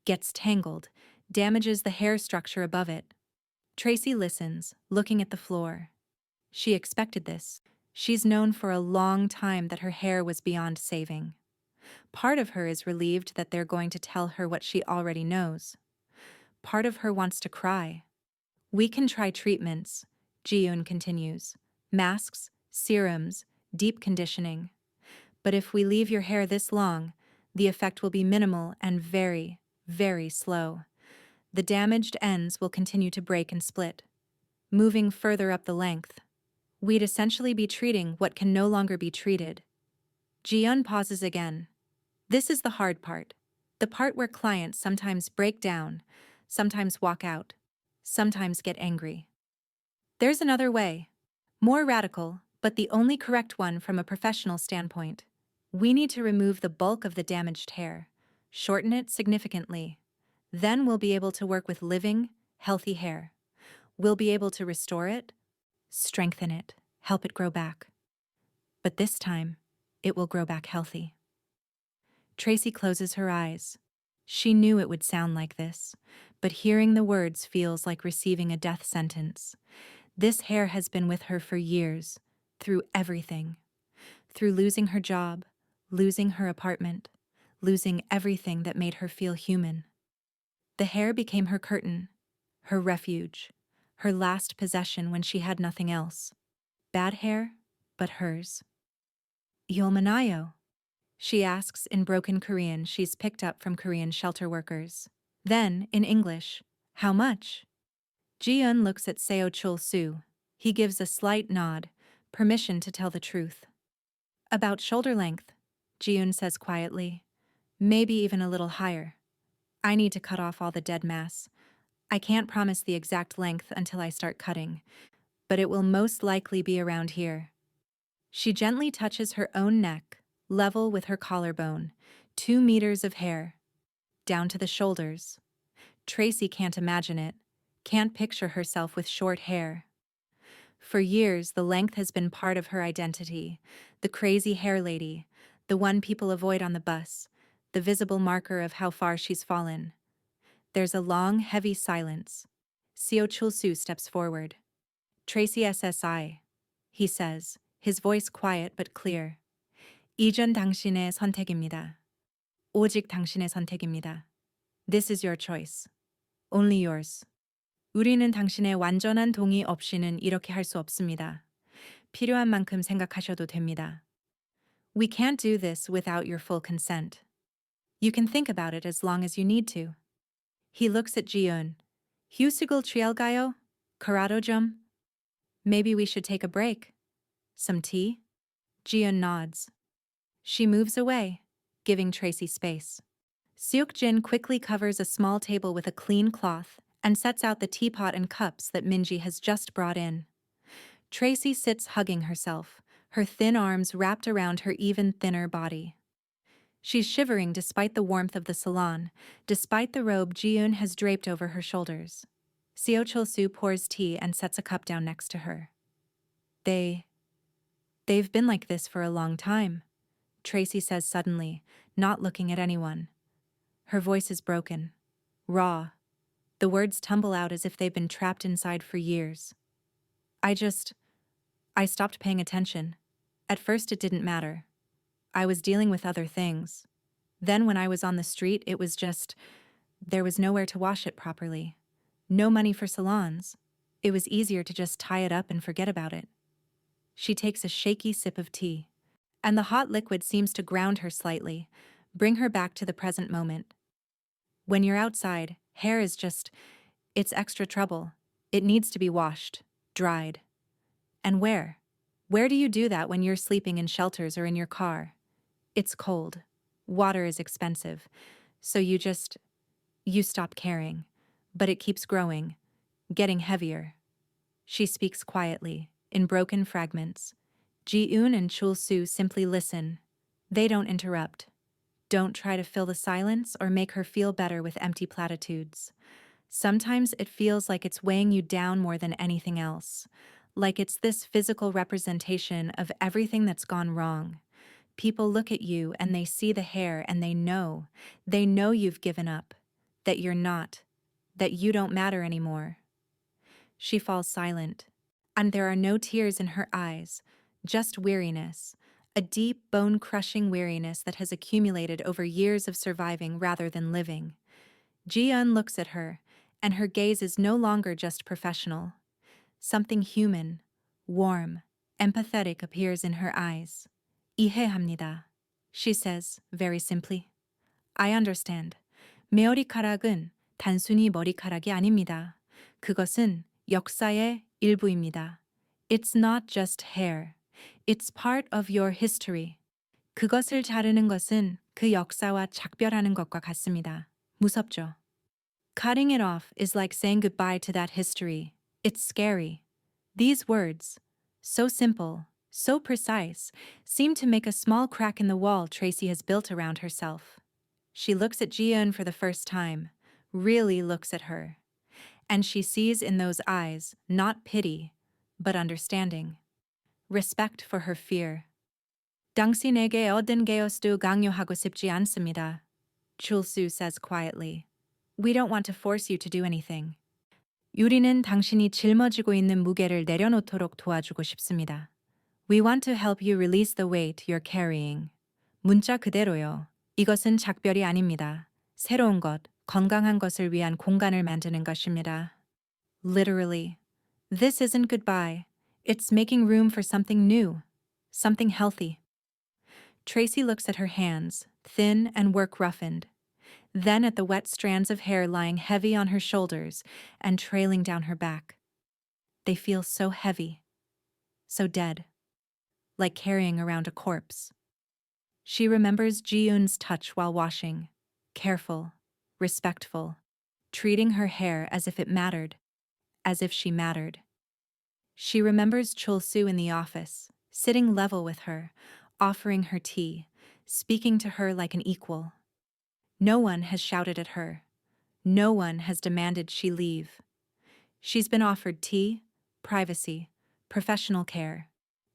gets tangled, damages the hair structure above it. Tracy listens, looking at the floor. She expected this. She's known for a long time that her hair was beyond saving. Part of her is relieved that they're going to tell her what she already knows. Part of her wants to cry. We can try treatments, Ji-yoon continues. Masks, serums, deep conditioning. But if we leave your hair this long, the effect will be minimal and very, very slow. The damaged ends will continue to break and split, moving further up the length. We'd essentially be treating what can no longer be treated. Ji-yeon pauses again. This is the hard part. The part where clients sometimes break down, sometimes walk out, sometimes get angry. There's another way. More radical, but the only correct one from a professional standpoint. We need to remove the bulk of the damaged hair, shorten it significantly. Then we'll be able to work with living, healthy hair. We'll be able to restore it, strengthen it, help it grow back. But this time, it will grow back healthy. Tracy closes her eyes. She knew it would sound like this, but hearing the words feels like receiving a death sentence. This hair has been with her for years, through everything. Through losing her job, losing her apartment, losing everything that made her feel human. The hair became her curtain, her refuge, her last possession when she had nothing else. Bad hair, but hers. Yolmanayo? She asks in broken Korean she's picked up from Korean shelter workers. Then, in English, how much? Ji-eun looks at Seo Chul-soo. He gives a slight nod, permission to tell the truth. About shoulder length, Ji-eun says quietly. Maybe even a little higher. I need to cut off all the dead mass. I can't promise the exact length until I start cutting, but it will most likely be around here. She gently touches her own neck, level with her collarbone, 2 meters of hair, down to the shoulders. Tracy can't imagine it, can't picture herself with short hair. For years, the length has been part of her identity, the crazy hair lady, the one people avoid on the bus, the visible marker of how far she's fallen. There's a long, heavy silence. Seo Chul-soo steps forward. Tracy SSI, he says, his voice quiet but clear. 이전 당신의 선택입니다. 오직 당신의 선택입니다. This is your choice. Only yours. 우리는 당신의 완전한 동의 없이는 이렇게 할 수 없습니다. 필요한 만큼 생각하셔도 됩니다. We can't do this without your full consent. You can think about it as long as you need to. He looks at Ji-eun. 휴식을 취할까요? Corrado 좀? Maybe we should take a break. Some tea? Ji-eun nods. She moves away, giving Tracy space. Seok-jin quickly covers a small table with a clean cloth and sets out the teapot and cups that Minji has just brought in. Tracy sits hugging herself, her thin arms wrapped around her even thinner body. She's shivering despite the warmth of the salon, despite the robe Ji-eun has draped over her shoulders. Seo Chul-soo pours tea and sets a cup down next to her. They've been like this for a long time, Tracy says suddenly, not looking at anyone. Her voice is broken, raw. The words tumble out as if they've been trapped inside for years. I stopped paying attention. At first it didn't matter. I was dealing with other things. Then when I was on the street, there was nowhere to wash it properly. No money for salons. It was easier to just tie it up and forget about it. She takes a shaky sip of tea, and the hot liquid seems to ground her slightly, bring her back to the present moment. When you're outside, it's extra trouble. It needs to be washed, dried. And where? Where do you do that when you're sleeping in shelters or in your car? It's cold. Water is expensive. So you stop caring. But it keeps growing, getting heavier. She speaks quietly, in broken fragments. Ji-eun and Chul-soo simply listen. They don't interrupt. Don't try to fill the silence or make her feel better with empty platitudes. Sometimes it feels like it's weighing you down more than anything else. Like it's this physical representation of everything that's gone wrong. People look at you and they see the hair and they know you've given up, that you're not, that you don't matter anymore. She falls silent, and there are no tears in her eyes, just weariness, a deep, bone-crushing weariness that has accumulated over years of surviving rather than living. Ji-eun looks at her, and her gaze is no longer just professional. Something human, warm, empathetic appears in her eyes. 이해합니다. She says, very simply. I understand. 메어리카락은 단순히 머리카락이 아닙니다. 그것은 역사의 일부입니다. It's not just hair. It's part of your history. 그것을 자르는 것은 그 역사와 작별하는 것과 같습니다. 무섭죠? Cutting it off is like saying goodbye to that history. It's scary. These words, so simple, so precise, seem to make a small crack in the wall Tracy has built around herself. She looks at Ji-eun for the first time, really looks at her. And she sees in those eyes not pity, but understanding. Respect for her fear. 당신에게 어떤 게요스도 강요하고 싶지 않습니다. Chul-soo says quietly. We don't want to force you to do anything. 우리는 당신이 짊어지고 있는 무게를 내려놓도록 도와주고 싶습니다. We want to help you release the weight you're carrying. 문자 그대로요. 이것은 작별이 아닙니다. 새로운 것, 건강한 것을 위한 공간을 만드는 것입니다. Literally. This isn't goodbye. It's making room for something new, something healthy. Tracy looks at her hands, thin and work-roughened, then at the wet strands of hair lying heavy on her shoulders and trailing down her back. They feel so heavy, so dead, like carrying around a corpse. She remembers Ji-eun's touch while washing, careful, respectful, treating her hair as if it mattered, as if she mattered. She remembers Chul-soo in the office, sitting level with her, offering her tea, speaking to her like an equal. No one has shouted at her. No one has demanded she leave. She's been offered tea, privacy, professional care.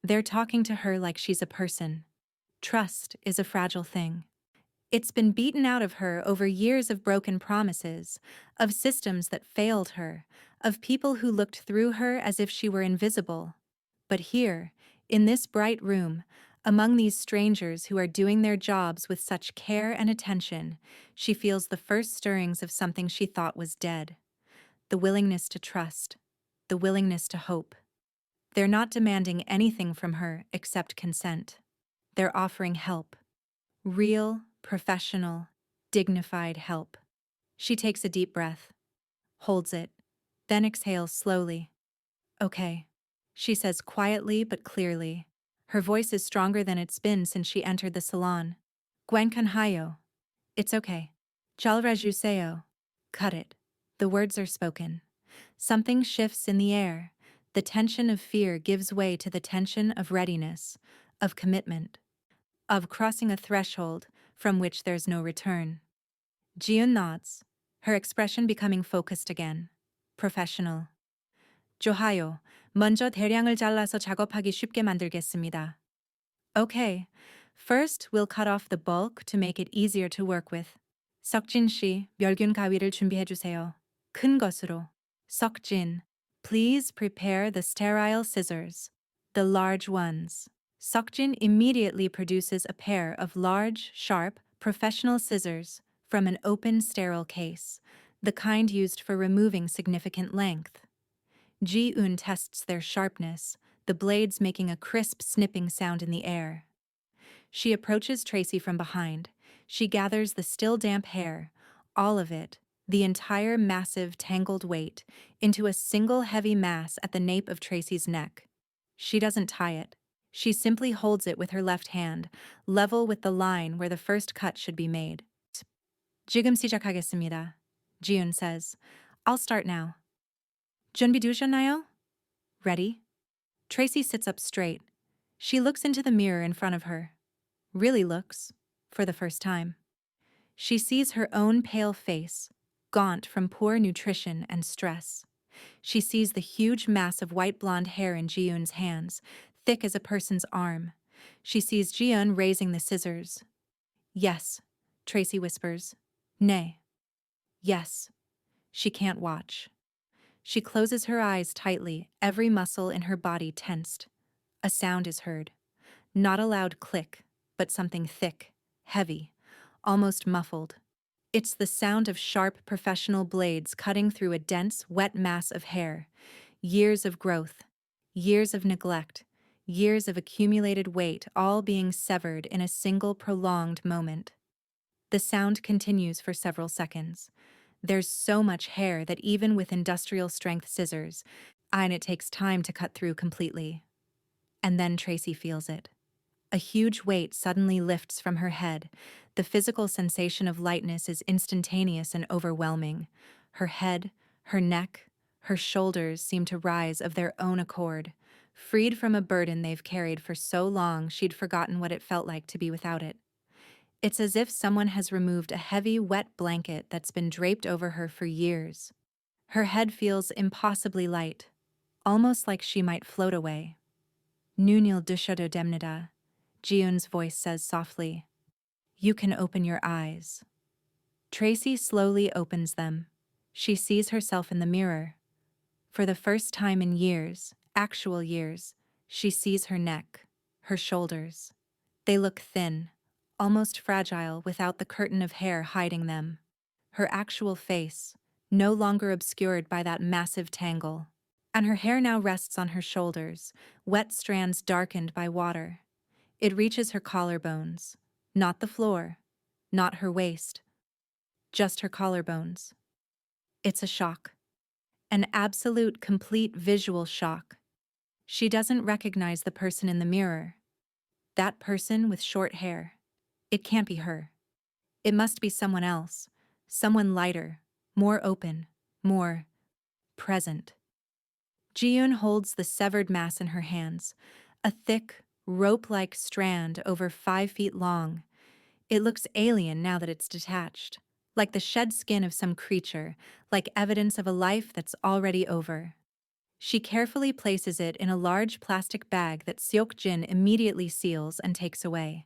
They're talking to her like she's a person. Trust is a fragile thing. It's been beaten out of her over years of broken promises, of systems that failed her, of people who looked through her as if she were invisible. But here, in this bright room, among these strangers who are doing their jobs with such care and attention, she feels the first stirrings of something she thought was dead. The willingness to trust, the willingness to hope. They're not demanding anything from her except consent. They're offering help. Real, professional, dignified help. She takes a deep breath, holds it, then exhales slowly. Okay, she says quietly but clearly. Her voice is stronger than it's been since she entered the salon. 괜찮아요. It's okay. 잘 해주세요. Cut it. The words are spoken. Something shifts in the air. The tension of fear gives way to the tension of readiness, of commitment, of crossing a threshold from which there's no return. Ji-eun nods, her expression becoming focused again. Professional. 좋아요. 먼저 대량을 잘라서 작업하기 쉽게 만들겠습니다. Okay. First, we'll cut off the bulk to make it easier to work with. 석진 씨, 멸균 가위를 준비해 주세요. 큰 것으로. 석진, please prepare the sterile scissors. The large ones. Sokjin immediately produces a pair of large, sharp, professional scissors from an open sterile case, the kind used for removing significant length. Ji-eun tests their sharpness, the blades making a crisp snipping sound in the air. She approaches Tracy from behind. She gathers the still damp hair, all of it, the entire massive tangled weight, into a single heavy mass at the nape of Tracy's neck. She doesn't tie it. She simply holds it with her left hand, level with the line where the first cut should be made. 지금 시작하겠습니다. Ji-eun says. I'll start now. 준비되셨나요? Ready? Tracy sits up straight. She looks into the mirror in front of her. Really looks, for the first time. She sees her own pale face, gaunt from poor nutrition and stress. She sees the huge mass of white blonde hair in Ji-eun's hands, thick as a person's arm. She sees Ji-eun raising the scissors. Yes, Tracy whispers. Nay. Yes. She can't watch. She closes her eyes tightly, every muscle in her body tensed. A sound is heard. Not a loud click, but something thick, heavy, almost muffled. It's the sound of sharp professional blades cutting through a dense, wet mass of hair. Years of growth, years of neglect, years of accumulated weight all being severed in a single prolonged moment. The sound continues for several seconds. There's so much hair that even with industrial-strength scissors, and it takes time to cut through completely. And then Tracy feels it. A huge weight suddenly lifts from her head. The physical sensation of lightness is instantaneous and overwhelming. Her head, her neck, her shoulders seem to rise of their own accord. Freed from a burden they've carried for so long, she'd forgotten what it felt like to be without it. It's as if someone has removed a heavy, wet blanket that's been draped over her for years. Her head feels impossibly light, almost like she might float away. Nunil dushodo demnida, Ji-eun's voice says softly. You can open your eyes. Tracy slowly opens them. She sees herself in the mirror. For the first time in years, actual years, she sees her neck, her shoulders. They look thin, almost fragile without the curtain of hair hiding them. Her actual face, no longer obscured by that massive tangle. And her hair now rests on her shoulders, wet strands darkened by water. It reaches her collarbones, not the floor, not her waist, just her collarbones. It's a shock. An absolute, complete visual shock. She doesn't recognize the person in the mirror. That person with short hair. It can't be her. It must be someone else, someone lighter, more open, more present. Ji-eun holds the severed mass in her hands, a thick, rope-like strand over 5 feet long. It looks alien now that it's detached, like the shed skin of some creature, like evidence of a life that's already over. She carefully places it in a large plastic bag that Seok-jin immediately seals and takes away.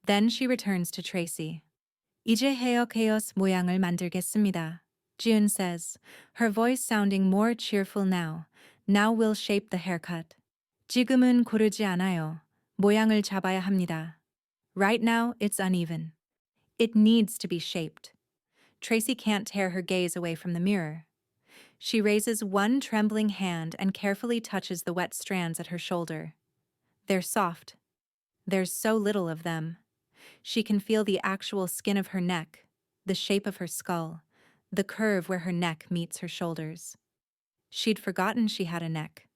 Then she returns to Tracy. 이제 헤어 케어스 모양을 만들겠습니다. Ji-eun says, her voice sounding more cheerful now. Now we'll shape the haircut. 지금은 고르지 않아요. 모양을 잡아야 합니다. Right now, it's uneven. It needs to be shaped. Tracy can't tear her gaze away from the mirror. She raises one trembling hand and carefully touches the wet strands at her shoulder. They're soft. There's so little of them. She can feel the actual skin of her neck, the shape of her skull, the curve where her neck meets her shoulders. She'd forgotten she had a neck.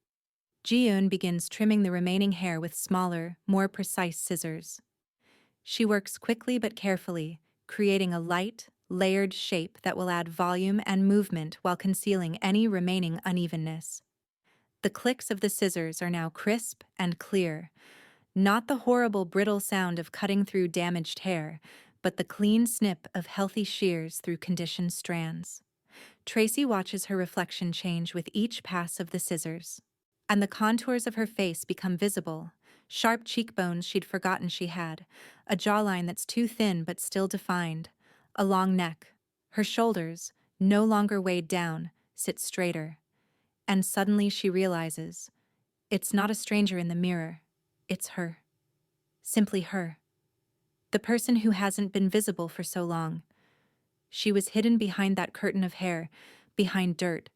Ji-eun begins trimming the remaining hair with smaller, more precise scissors. She works quickly but carefully, creating a light, layered shape that will add volume and movement while concealing any remaining unevenness. The clicks of the scissors are now crisp and clear, not the horrible brittle sound of cutting through damaged hair, but the clean snip of healthy shears through conditioned strands. Tracy watches her reflection change with each pass of the scissors. And the contours of her face become visible, sharp cheekbones she'd forgotten she had, a jawline that's too thin but still defined, A long neck. Her shoulders, no longer weighed down, sit straighter. And suddenly she realizes, it's not a stranger in the mirror. It's her. Simply her. The person who hasn't been visible for so long. She was hidden behind that curtain of hair, behind dirt,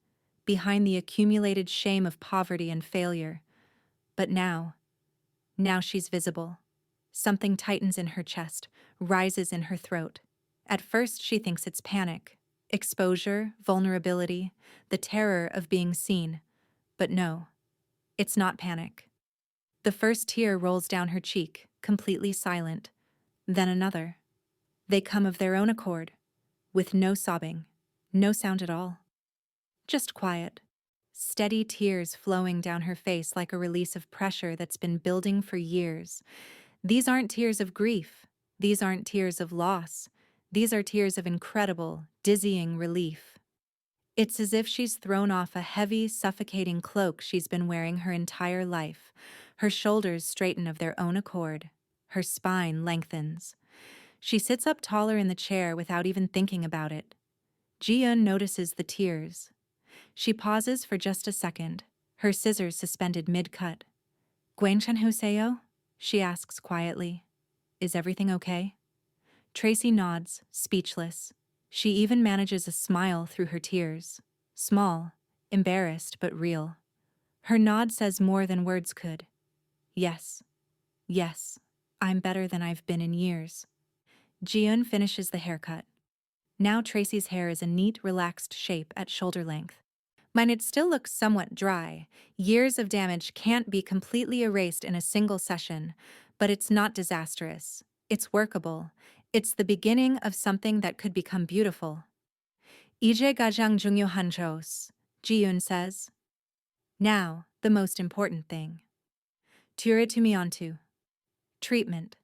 behind the accumulated shame of poverty and failure. But now she's visible. Something tightens in her chest, rises in her throat. At first she thinks it's panic, exposure, vulnerability, the terror of being seen. But no, it's not panic. The first tear rolls down her cheek, completely silent. Then another. They come of their own accord, with no sobbing, no sound at all. Just quiet. Steady tears flowing down her face like a release of pressure that's been building for years. These aren't tears of grief. These aren't tears of loss. These are tears of incredible, dizzying relief. It's as if she's thrown off a heavy, suffocating cloak she's been wearing her entire life. Her shoulders straighten of their own accord. Her spine lengthens. She sits up taller in the chair without even thinking about it. Ji-eun notices the tears. She pauses for just a second, her scissors suspended mid-cut. "괜찮으세요?" she asks quietly. "Is everything okay?" Tracy nods, speechless. She even manages a smile through her tears. Small, embarrassed but real. Her nod says more than words could. Yes. Yes. I'm better than I've been in years. Ji-eun finishes the haircut. Now Tracy's hair is a neat, relaxed shape at shoulder length. Mine, it still looks somewhat dry. Years of damage can't be completely erased in a single session, but it's not disastrous. It's workable. It's the beginning of something that could become beautiful. 이제 가장 중요한 조, Ji-eun says. Now, the most important thing. onto. Treatment.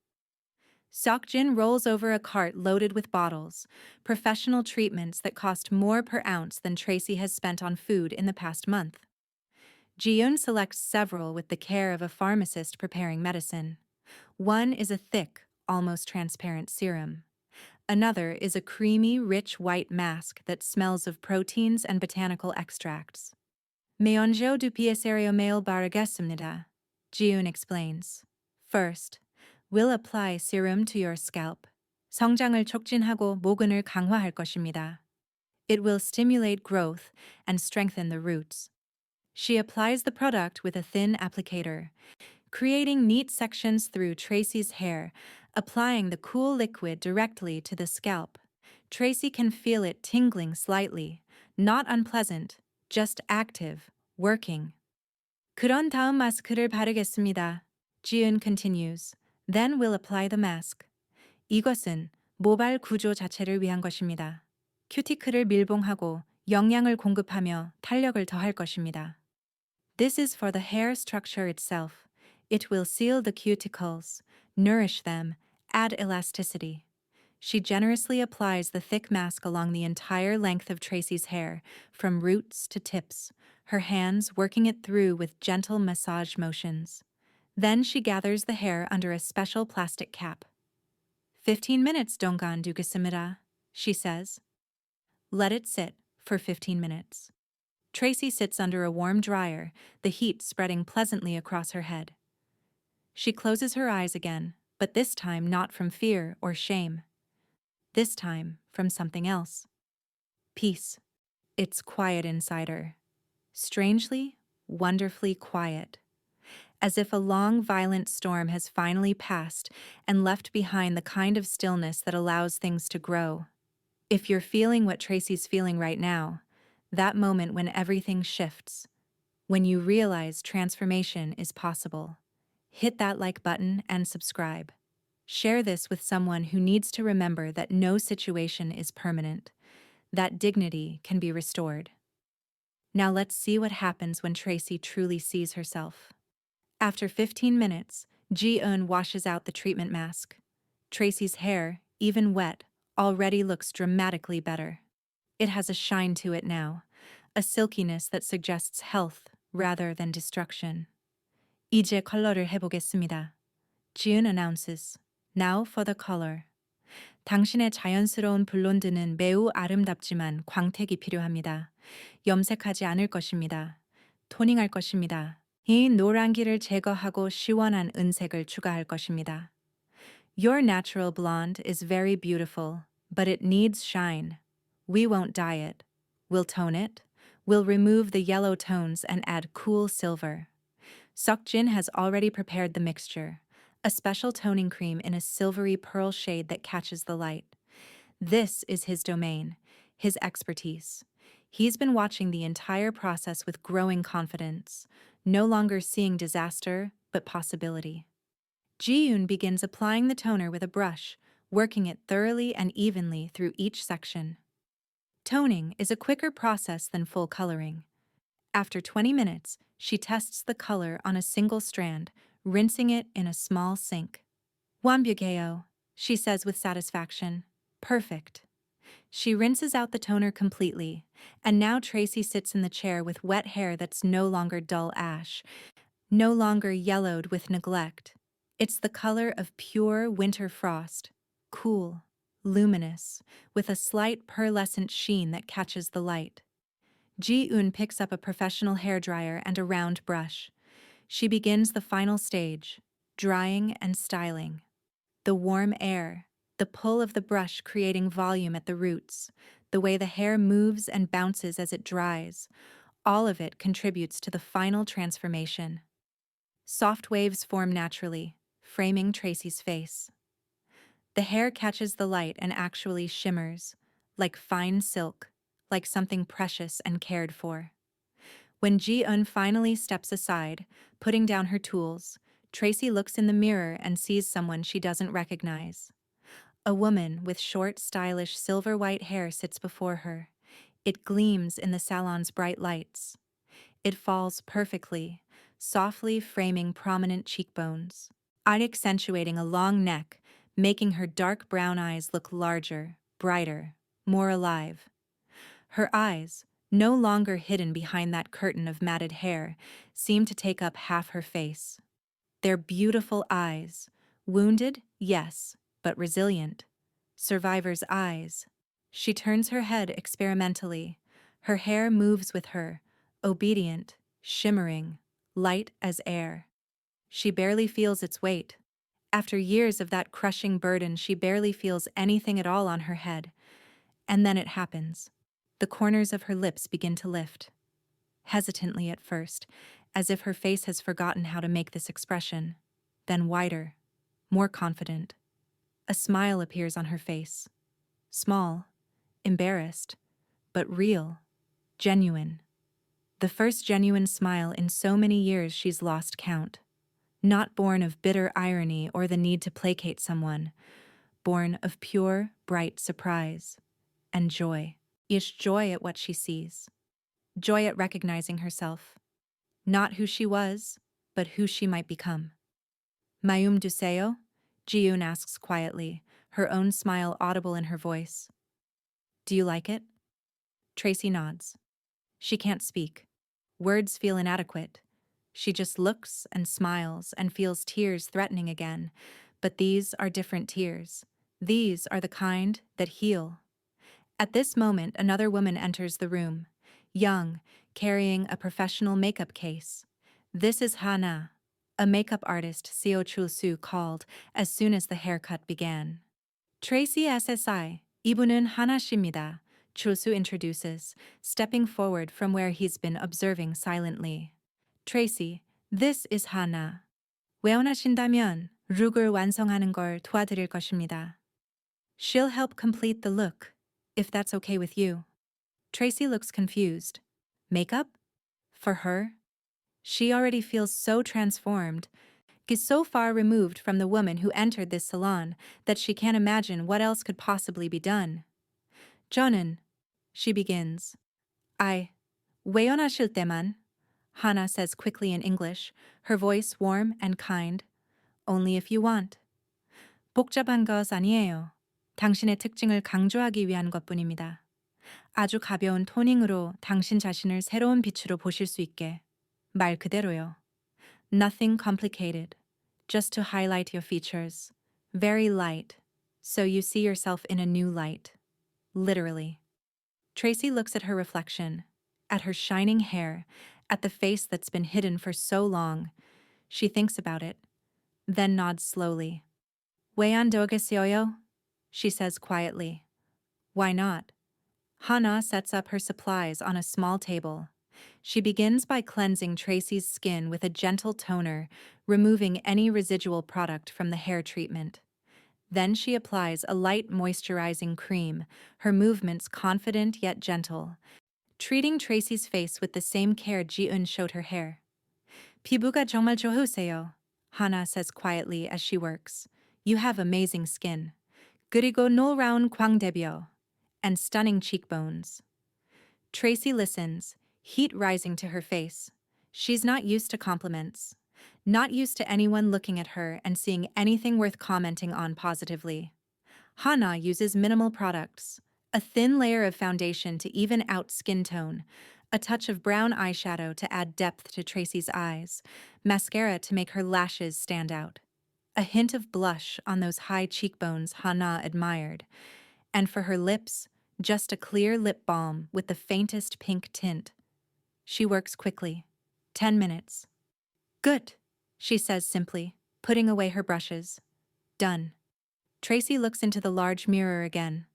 Seokjin rolls over a cart loaded with bottles, professional treatments that cost more per ounce than Tracy has spent on food in the past month. Ji-eun selects several with the care of a pharmacist preparing medicine. One is a thick, almost transparent serum. Another is a creamy, rich white mask that smells of proteins and botanical extracts. "메온조 두 피에세rio mail 바르겠습니다," Ji-eun explains. First, we'll apply serum to your scalp. 성장을 촉진하고 모근을 강화할 것입니다. It will stimulate growth and strengthen the roots. She applies the product with a thin applicator, creating neat sections through Tracy's hair, applying the cool liquid directly to the scalp. Tracy can feel it tingling slightly, not unpleasant, just active, working. 그런 다음 마스크를 바르겠습니다. Ji-eun continues. Then we'll apply the mask. 이것은 모발 구조 자체를 위한 것입니다. 큐티클을 밀봉하고 영양을 공급하며 탄력을 더할 것입니다. This is for the hair structure itself. It will seal the cuticles, nourish them, add elasticity. She generously applies the thick mask along the entire length of Tracy's hair, from roots to tips, her hands working it through with gentle massage motions. Then she gathers the hair under a special plastic cap. 15 minutes 동안 두겠습니다, she says. Let it sit for 15 minutes. Tracy sits under a warm dryer, the heat spreading pleasantly across her head. She closes her eyes again, but this time not from fear or shame. This time from something else. Peace. It's quiet inside her. Strangely, wonderfully quiet. As if a long, violent storm has finally passed and left behind the kind of stillness that allows things to grow. If you're feeling what Tracy's feeling right now, that moment when everything shifts, when you realize transformation is possible, hit that like button and subscribe. Share this with someone who needs to remember that no situation is permanent, that dignity can be restored. Now let's see what happens when Tracy truly sees herself. After 15 minutes, Ji-eun washes out the treatment mask. Tracy's hair, even wet, already looks dramatically better. It has a shine to it now, a silkiness that suggests health rather than destruction. 이제 컬러를 해보겠습니다, Ji-eun announces. Now for the color. 당신의 자연스러운 블론드는 매우 아름답지만 광택이 필요합니다. 염색하지 않을 것입니다. 토닝할 것입니다. 이 노란기를 제거하고 시원한 은색을 추가할 것입니다. Your natural blonde is very beautiful, but it needs shine. We won't dye it. We'll tone it. We'll remove the yellow tones and add cool silver. Seokjin has already prepared the mixture, a special toning cream in a silvery pearl shade that catches the light. This is his domain, his expertise. He's been watching the entire process with growing confidence, no longer seeing disaster, but possibility. Ji-yoon begins applying the toner with a brush, working it thoroughly and evenly through each section. Toning is a quicker process than full coloring. After 20 minutes, she tests the color on a single strand, rinsing it in a small sink. 완벽해요, she says with satisfaction. Perfect. She rinses out the toner completely, and now Tracy sits in the chair with wet hair that's no longer dull ash, no longer yellowed with neglect. It's the color of pure winter frost, cool, luminous, with a slight pearlescent sheen that catches the light. Ji-eun picks up a professional hairdryer and a round brush. She begins the final stage, drying and styling. The warm air, the pull of the brush creating volume at the roots, the way the hair moves and bounces as it dries, all of it contributes to the final transformation. Soft waves form naturally, framing Tracy's face. The hair catches the light and actually shimmers, like fine silk, like something precious and cared for. When Ji-eun finally steps aside, putting down her tools, Tracy looks in the mirror and sees someone she doesn't recognize. A woman with short, stylish silver-white hair sits before her. It gleams in the salon's bright lights. It falls perfectly, softly framing prominent cheekbones, accentuating a long neck, making her dark brown eyes look larger, brighter, more alive. Her eyes, no longer hidden behind that curtain of matted hair, seem to take up half her face. They're beautiful eyes, wounded, yes, but resilient. Survivor's eyes. She turns her head experimentally. Her hair moves with her, obedient, shimmering, light as air. She barely feels its weight. After years of that crushing burden, she barely feels anything at all on her head. And then it happens. The corners of her lips begin to lift. Hesitantly at first, as if her face has forgotten how to make this expression. Then wider, more confident. A smile appears on her face. Small, embarrassed, but real, genuine. The first genuine smile in so many years she's lost count. Not born of bitter irony or the need to placate someone, born of pure, bright surprise and joy. Is joy at what she sees. Joy at recognizing herself. Not who she was, but who she might become. Mayum duseo? Ji-yoon asks quietly, her own smile audible in her voice. Do you like it? Tracy nods. She can't speak. Words feel inadequate. She just looks and smiles and feels tears threatening again, but these are different tears. These are the kind that heal. At this moment, another woman enters the room, young, carrying a professional makeup case. This is Hana, a makeup artist Seo Chul-soo called as soon as the haircut began. Tracy SSI, 이분은 하나 씨입니다, Chul-soo introduces, stepping forward from where he's been observing silently. Tracy, this is Hana. 원하신다면 룩을 완성하는 걸 도와드릴 것입니다. She'll help complete the look, if that's okay with you. Tracy looks confused. Makeup? For her? She already feels so transformed, is so far removed from the woman who entered this salon that she can't imagine what else could possibly be done. 저는, she begins. 외연하실 때만, Hana says quickly in English, her voice warm and kind. Only if you want. 복잡한 것 아니에요. 당신의 특징을 강조하기 위한 것뿐입니다. 아주 가벼운 토닝으로 당신 자신을 새로운 빛으로 보실 수 있게. 말 그대로요. Nothing complicated. Just to highlight your features. Very light. So you see yourself in a new light. Literally. Tracy looks at her reflection, at her shining hair, at the face that's been hidden for so long. She thinks about it, then nods slowly. Weian dogesioyo? She says quietly. Why not? Hana sets up her supplies on a small table. She begins by cleansing Tracy's skin with a gentle toner, removing any residual product from the hair treatment. Then she applies a light moisturizing cream, her movements confident yet gentle, treating Tracy's face with the same care Ji-eun showed her hair. 피부가 정말 좋으세요, Hana says quietly as she works. You have amazing skin. 그리고 놀라운 광대뼈. And stunning cheekbones. Tracy listens, heat rising to her face. She's not used to compliments. Not used to anyone looking at her and seeing anything worth commenting on positively. Hana uses minimal products. A thin layer of foundation to even out skin tone, a touch of brown eyeshadow to add depth to Tracy's eyes, mascara to make her lashes stand out. A hint of blush on those high cheekbones Hana admired. And for her lips, just a clear lip balm with the faintest pink tint. She works quickly. 10 minutes. Good, she says simply, putting away her brushes. Done. Tracy looks into the large mirror again.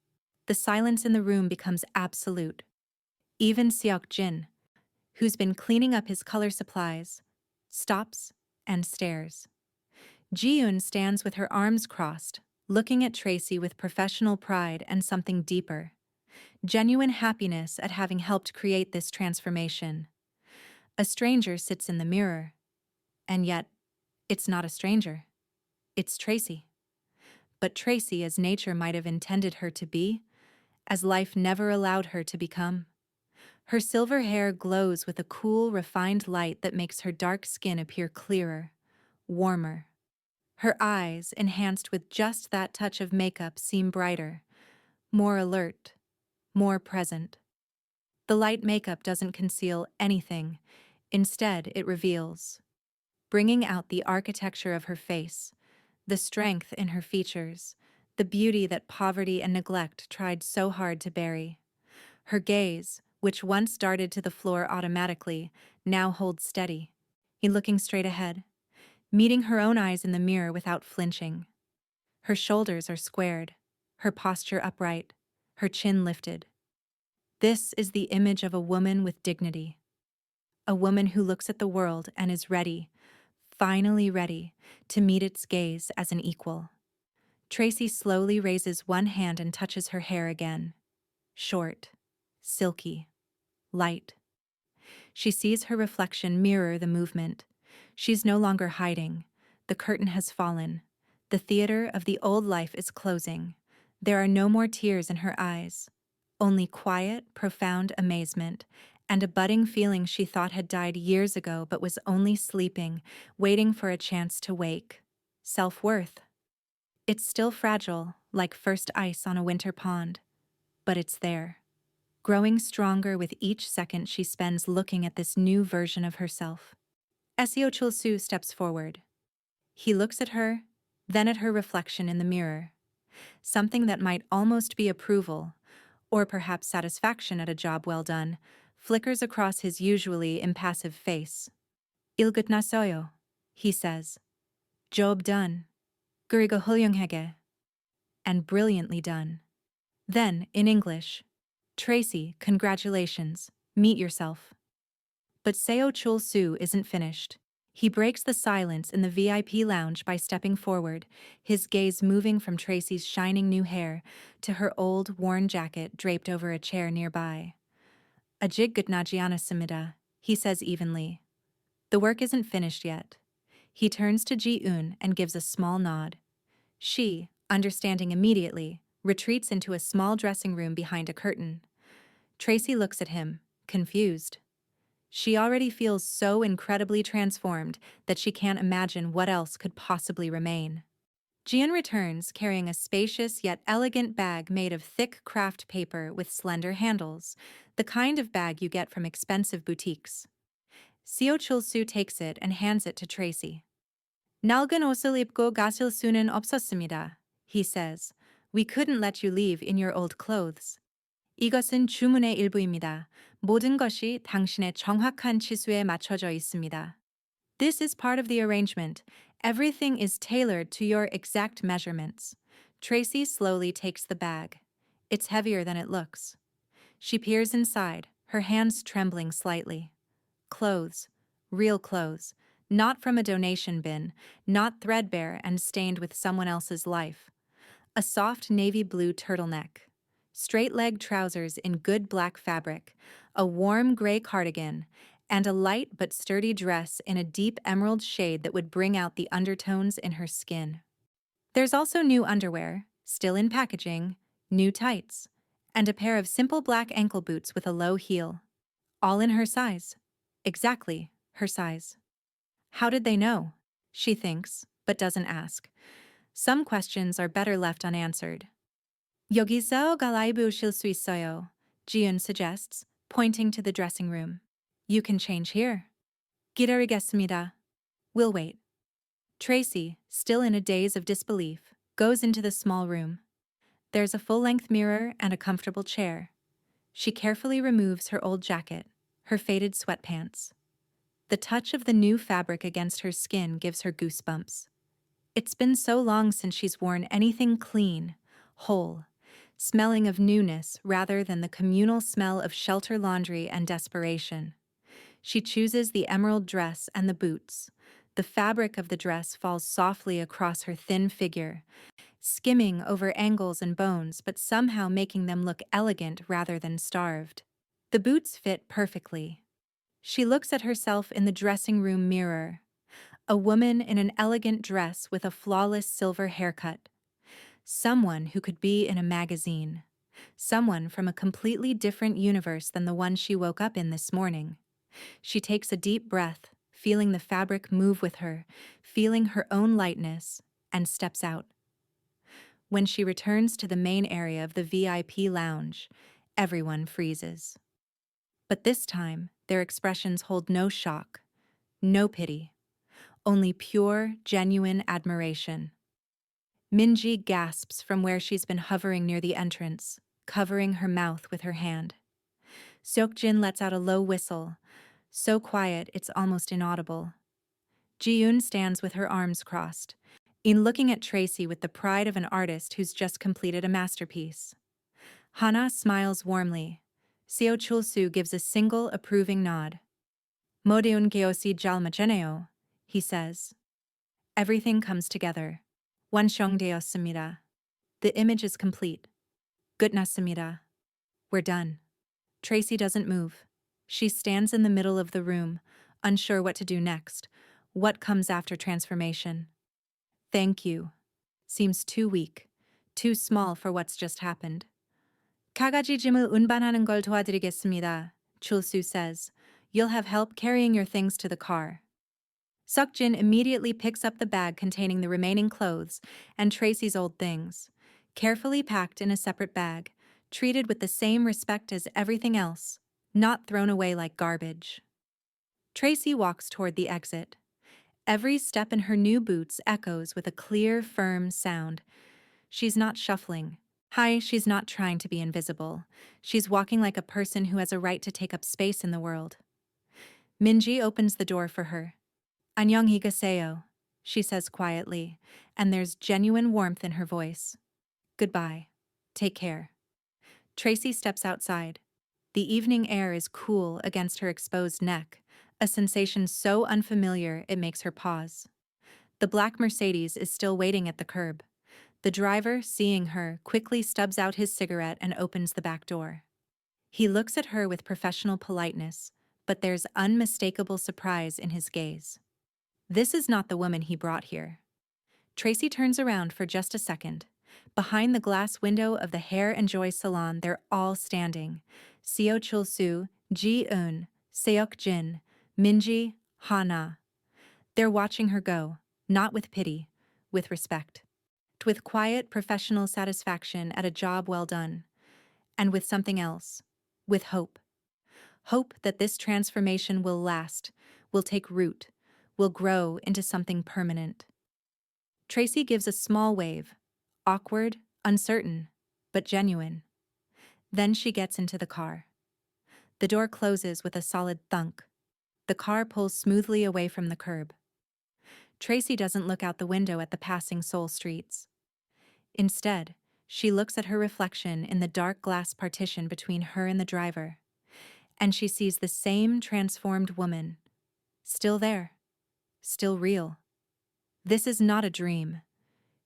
The silence in the room becomes absolute. Even Seok Jin, who's been cleaning up his color supplies, stops and stares. Ji-eun stands with her arms crossed, looking at Tracy with professional pride and something deeper. Genuine happiness at having helped create this transformation. A stranger sits in the mirror. And yet, it's not a stranger. It's Tracy. But Tracy as nature might have intended her to be, as life never allowed her to become. Her silver hair glows with a cool, refined light that makes her dark skin appear clearer, warmer. Her eyes, enhanced with just that touch of makeup, seem brighter, more alert, more present. The light makeup doesn't conceal anything. Instead, it reveals, bringing out the architecture of her face, the strength in her features, the beauty that poverty and neglect tried so hard to bury. Her gaze, which once darted to the floor automatically, now holds steady, looking straight ahead, meeting her own eyes in the mirror without flinching. Her shoulders are squared, her posture upright, her chin lifted. This is the image of a woman with dignity. A woman who looks at the world and is ready, finally ready, to meet its gaze as an equal. Tracy slowly raises one hand and touches her hair again. Short, silky, light. She sees her reflection mirror the movement. She's no longer hiding. The curtain has fallen. The theater of the old life is closing. There are no more tears in her eyes. Only quiet, profound amazement, and a budding feeling she thought had died years ago but was only sleeping, waiting for a chance to wake. Self-worth. It's still fragile, like first ice on a winter pond. But it's there, growing stronger with each second she spends looking at this new version of herself. Seo Chul-soo steps forward. He looks at her, then at her reflection in the mirror. Something that might almost be approval, or perhaps satisfaction at a job well done, flickers across his usually impassive face. "Il 끝났어요," he says. "Job done. 그리고 훌륭하게." And brilliantly done. Then, in English, "Tracy, congratulations. Meet yourself." But Seo Chul-soo isn't finished. He breaks the silence in the VIP lounge by stepping forward, his gaze moving from Tracy's shining new hair to her old, worn jacket draped over a chair nearby. "아직 끝나지 않았습니다," he says evenly. The work isn't finished yet. He turns to Ji-eun and gives a small nod. She, understanding immediately, retreats into a small dressing room behind a curtain. Tracy looks at him, confused. She already feels so incredibly transformed that she can't imagine what else could possibly remain. Jian returns carrying a spacious yet elegant bag made of thick craft paper with slender handles, the kind of bag you get from expensive boutiques. Seo Chul-soo takes it and hands it to Tracy. "낡은 옷을 입고 가실 수는 없었습니다," he says, We couldn't let you leave in your old clothes. 이것은 주문의 일부입니다. 모든 것이 당신의 정확한 치수에 맞춰져 있습니다. This is part of the arrangement. Everything is tailored to your exact measurements. Tracy slowly takes the bag. It's heavier than it looks. She peers inside, her hands trembling slightly. Clothes. Real clothes. Not from a donation bin, not threadbare and stained with someone else's life. A soft navy blue turtleneck. Straight leg trousers in good black fabric, a warm gray cardigan, and a light but sturdy dress in a deep emerald shade that would bring out the undertones in her skin. There's also new underwear, still in packaging, new tights, and a pair of simple black ankle boots with a low heel. All in her size. Exactly her size. How did they know? She thinks, but doesn't ask. Some questions are better left unanswered. 여기서 갈아입으실 수 있어요, Ji-eun suggests, pointing to the dressing room. You can change here. 기다리겠습니다. We'll wait. Tracy, still in a daze of disbelief, goes into the small room. There's a full-length mirror and a comfortable chair. She carefully removes her old jacket, her faded sweatpants. The touch of the new fabric against her skin gives her goosebumps. It's been so long since she's worn anything clean, whole, smelling of newness rather than the communal smell of shelter laundry and desperation. She chooses the emerald dress and the boots. The fabric of the dress falls softly across her thin figure, skimming over angles and bones but somehow making them look elegant rather than starved. The boots fit perfectly. She looks at herself in the dressing room mirror. A woman in an elegant dress with a flawless silver haircut. Someone who could be in a magazine. Someone from a completely different universe than the one she woke up in this morning. She takes a deep breath, feeling the fabric move with her, feeling her own lightness, and steps out. When she returns to the main area of the VIP lounge, everyone freezes. But this time, their expressions hold no shock, no pity, only pure, genuine admiration. Minji gasps from where she's been hovering near the entrance, covering her mouth with her hand. Seokjin lets out a low whistle, so quiet it's almost inaudible. Ji-eun stands with her arms crossed, in looking at Tracy with the pride of an artist who's just completed a masterpiece. Hana smiles warmly. Seo Chul-soo gives a single approving nod. 모든 것이 잘 맞네요, he says. Everything comes together. 완성되었습니다. The image is complete. 끝났습니다. We're done. Tracy doesn't move. She stands in the middle of the room, unsure what to do next. What comes after transformation? Thank you. Seems too weak, too small for what's just happened. 가가지 짐을 운반하는 걸 도와드리겠습니다, Chul-soo says. You'll have help carrying your things to the car. Seokjin immediately picks up the bag containing the remaining clothes and Tracy's old things, carefully packed in a separate bag, treated with the same respect as everything else, not thrown away like garbage. Tracy walks toward the exit. Every step in her new boots echoes with a clear, firm sound. She's not shuffling. She's not trying to be invisible. She's walking like a person who has a right to take up space in the world. Minji opens the door for her. 안녕히 가세요, she says quietly, and there's genuine warmth in her voice. Goodbye. Take care. Tracy steps outside. The evening air is cool against her exposed neck, a sensation so unfamiliar it makes her pause. The black Mercedes is still waiting at the curb. The driver, seeing her, quickly stubs out his cigarette and opens the back door. He looks at her with professional politeness, but there's unmistakable surprise in his gaze. This is not the woman he brought here. Tracy turns around for just a second. Behind the glass window of the Hair and Joy salon, they're all standing. Seo Chul-soo, Ji-eun, Seok-jin, Minji, Hana. They're watching her go, not with pity, with respect. With quiet, professional satisfaction at a job well done. And with something else, with hope. Hope that this transformation will last, will take root, will grow into something permanent. Tracy gives a small wave, awkward, uncertain, but genuine. Then she gets into the car. The door closes with a solid thunk. The car pulls smoothly away from the curb. Tracy doesn't look out the window at the passing Seoul streets. Instead, she looks at her reflection in the dark glass partition between her and the driver. And she sees the same transformed woman. Still there. Still real. This is not a dream.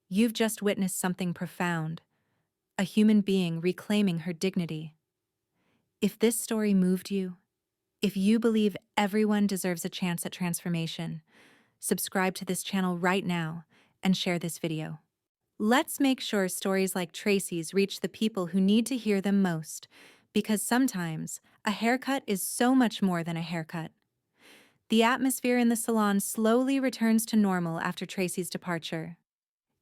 You've just witnessed something profound. A human being reclaiming her dignity. If this story moved you, if you believe everyone deserves a chance at transformation, subscribe to this channel right now and share this video. Let's make sure stories like Tracy's reach the people who need to hear them most, because sometimes a haircut is so much more than a haircut. The atmosphere in the salon slowly returns to normal after Tracy's departure.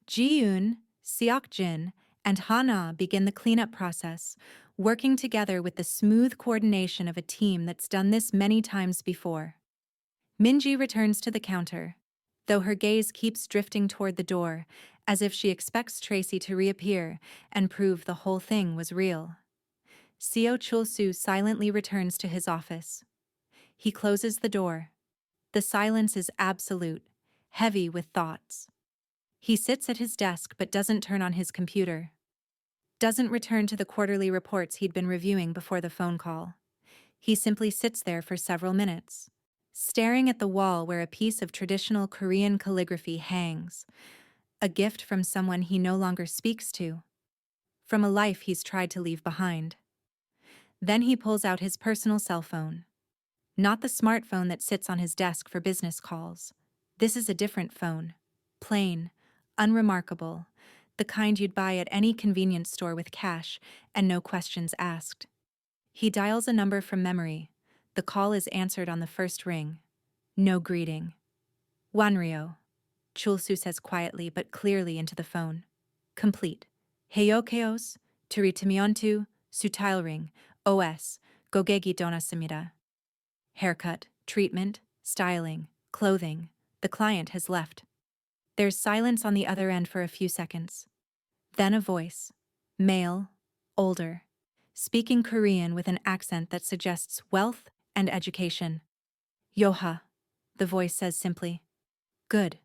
Ji-yoon, Seok-jin, and Hana begin the cleanup process, working together with the smooth coordination of a team that's done this many times before. Minji returns to the counter, though her gaze keeps drifting toward the door, as if she expects Tracy to reappear and prove the whole thing was real. Seo Chul-soo silently returns to his office. He closes the door. The silence is absolute, heavy with thoughts. He sits at his desk but doesn't turn on his computer. Doesn't return to the quarterly reports he'd been reviewing before the phone call. He simply sits there for several minutes, staring at the wall where a piece of traditional Korean calligraphy hangs, a gift from someone he no longer speaks to, from a life he's tried to leave behind. Then he pulls out his personal cell phone. Not the smartphone that sits on his desk for business calls. This is a different phone. Plain, unremarkable, the kind you'd buy at any convenience store with cash and no questions asked. He dials a number from memory. The call is answered on the first ring. No greeting. Wanryo, Chul-soo says quietly but clearly into the phone. Complete. Heyokeos, Turitimion2, Sutailring, OS, Gogegi donasumida. Haircut, treatment, styling, clothing. The client has left. There's silence on the other end for a few seconds. Then a voice. Male, older, speaking Korean with an accent that suggests wealth and education. Yoha, the voice says simply. Good.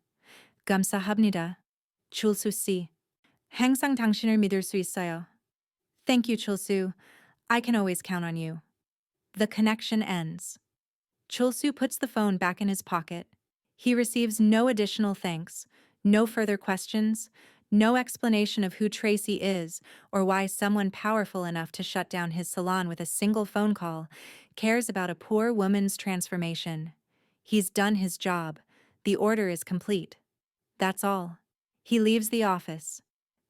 감사합니다. Chul-soo 씨. 항상 당신을 믿을 수 있어요. Thank you, Chul-soo. I can always count on you. The connection ends. Chul-soo puts the phone back in his pocket. He receives no additional thanks, no further questions, no explanation of who Tracy is or why someone powerful enough to shut down his salon with a single phone call cares about a poor woman's transformation. He's done his job. The order is complete. That's all. He leaves the office.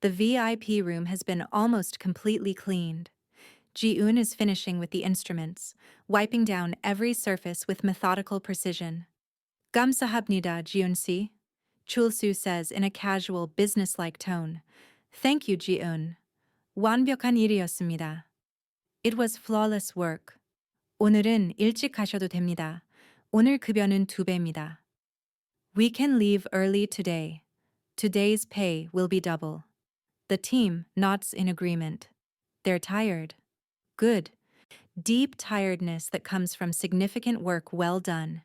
The VIP room has been almost completely cleaned. Ji-eun is finishing with the instruments, wiping down every surface with methodical precision. 감사합니다, Ji-eun-si, Chul-soo says in a casual, businesslike tone. Thank you, Ji-eun. 완벽한 일이었습니다. It was flawless work. 오늘은 일찍 가셔도 됩니다. 오늘 급여는 2배입니다. We can leave early today. Today's pay will be double. The team nods in agreement. They're tired. Good. Deep tiredness that comes from significant work well done.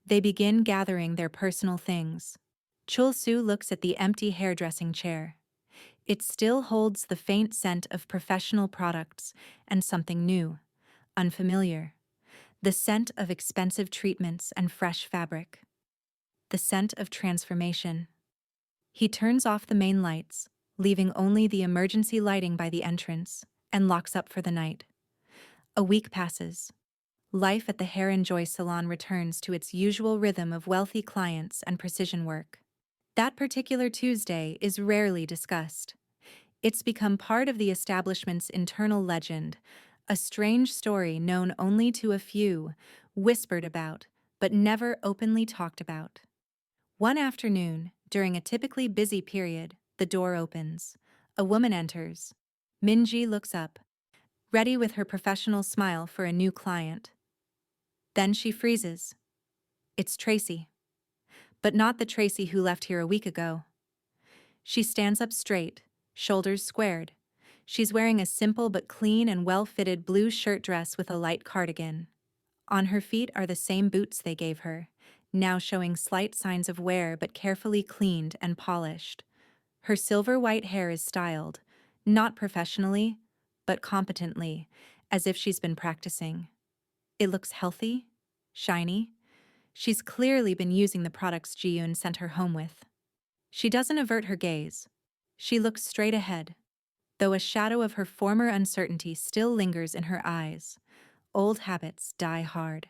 They begin gathering their personal things. Chul-soo looks at the empty hairdressing chair. It still holds the faint scent of professional products and something new, unfamiliar. The scent of expensive treatments and fresh fabric. The scent of transformation. He turns off the main lights, leaving only the emergency lighting by the entrance, and locks up for the night. A week passes. Life at the Hair and Joy salon returns to its usual rhythm of wealthy clients and precision work. That particular Tuesday is rarely discussed. It's become part of the establishment's internal legend, a strange story known only to a few, whispered about, but never openly talked about. One afternoon, during a typically busy period, the door opens. A woman enters. Minji looks up, ready with her professional smile for a new client. Then she freezes. It's Tracy. But not the Tracy who left here a week ago. She stands up straight, shoulders squared. She's wearing a simple but clean and well-fitted blue shirt dress with a light cardigan. On her feet are the same boots they gave her, now showing slight signs of wear but carefully cleaned and polished. Her silver-white hair is styled, not professionally, but competently, as if she's been practicing. It looks healthy, shiny. She's clearly been using the products Ji-yoon sent her home with. She doesn't avert her gaze. She looks straight ahead, though a shadow of her former uncertainty still lingers in her eyes. Old habits die hard.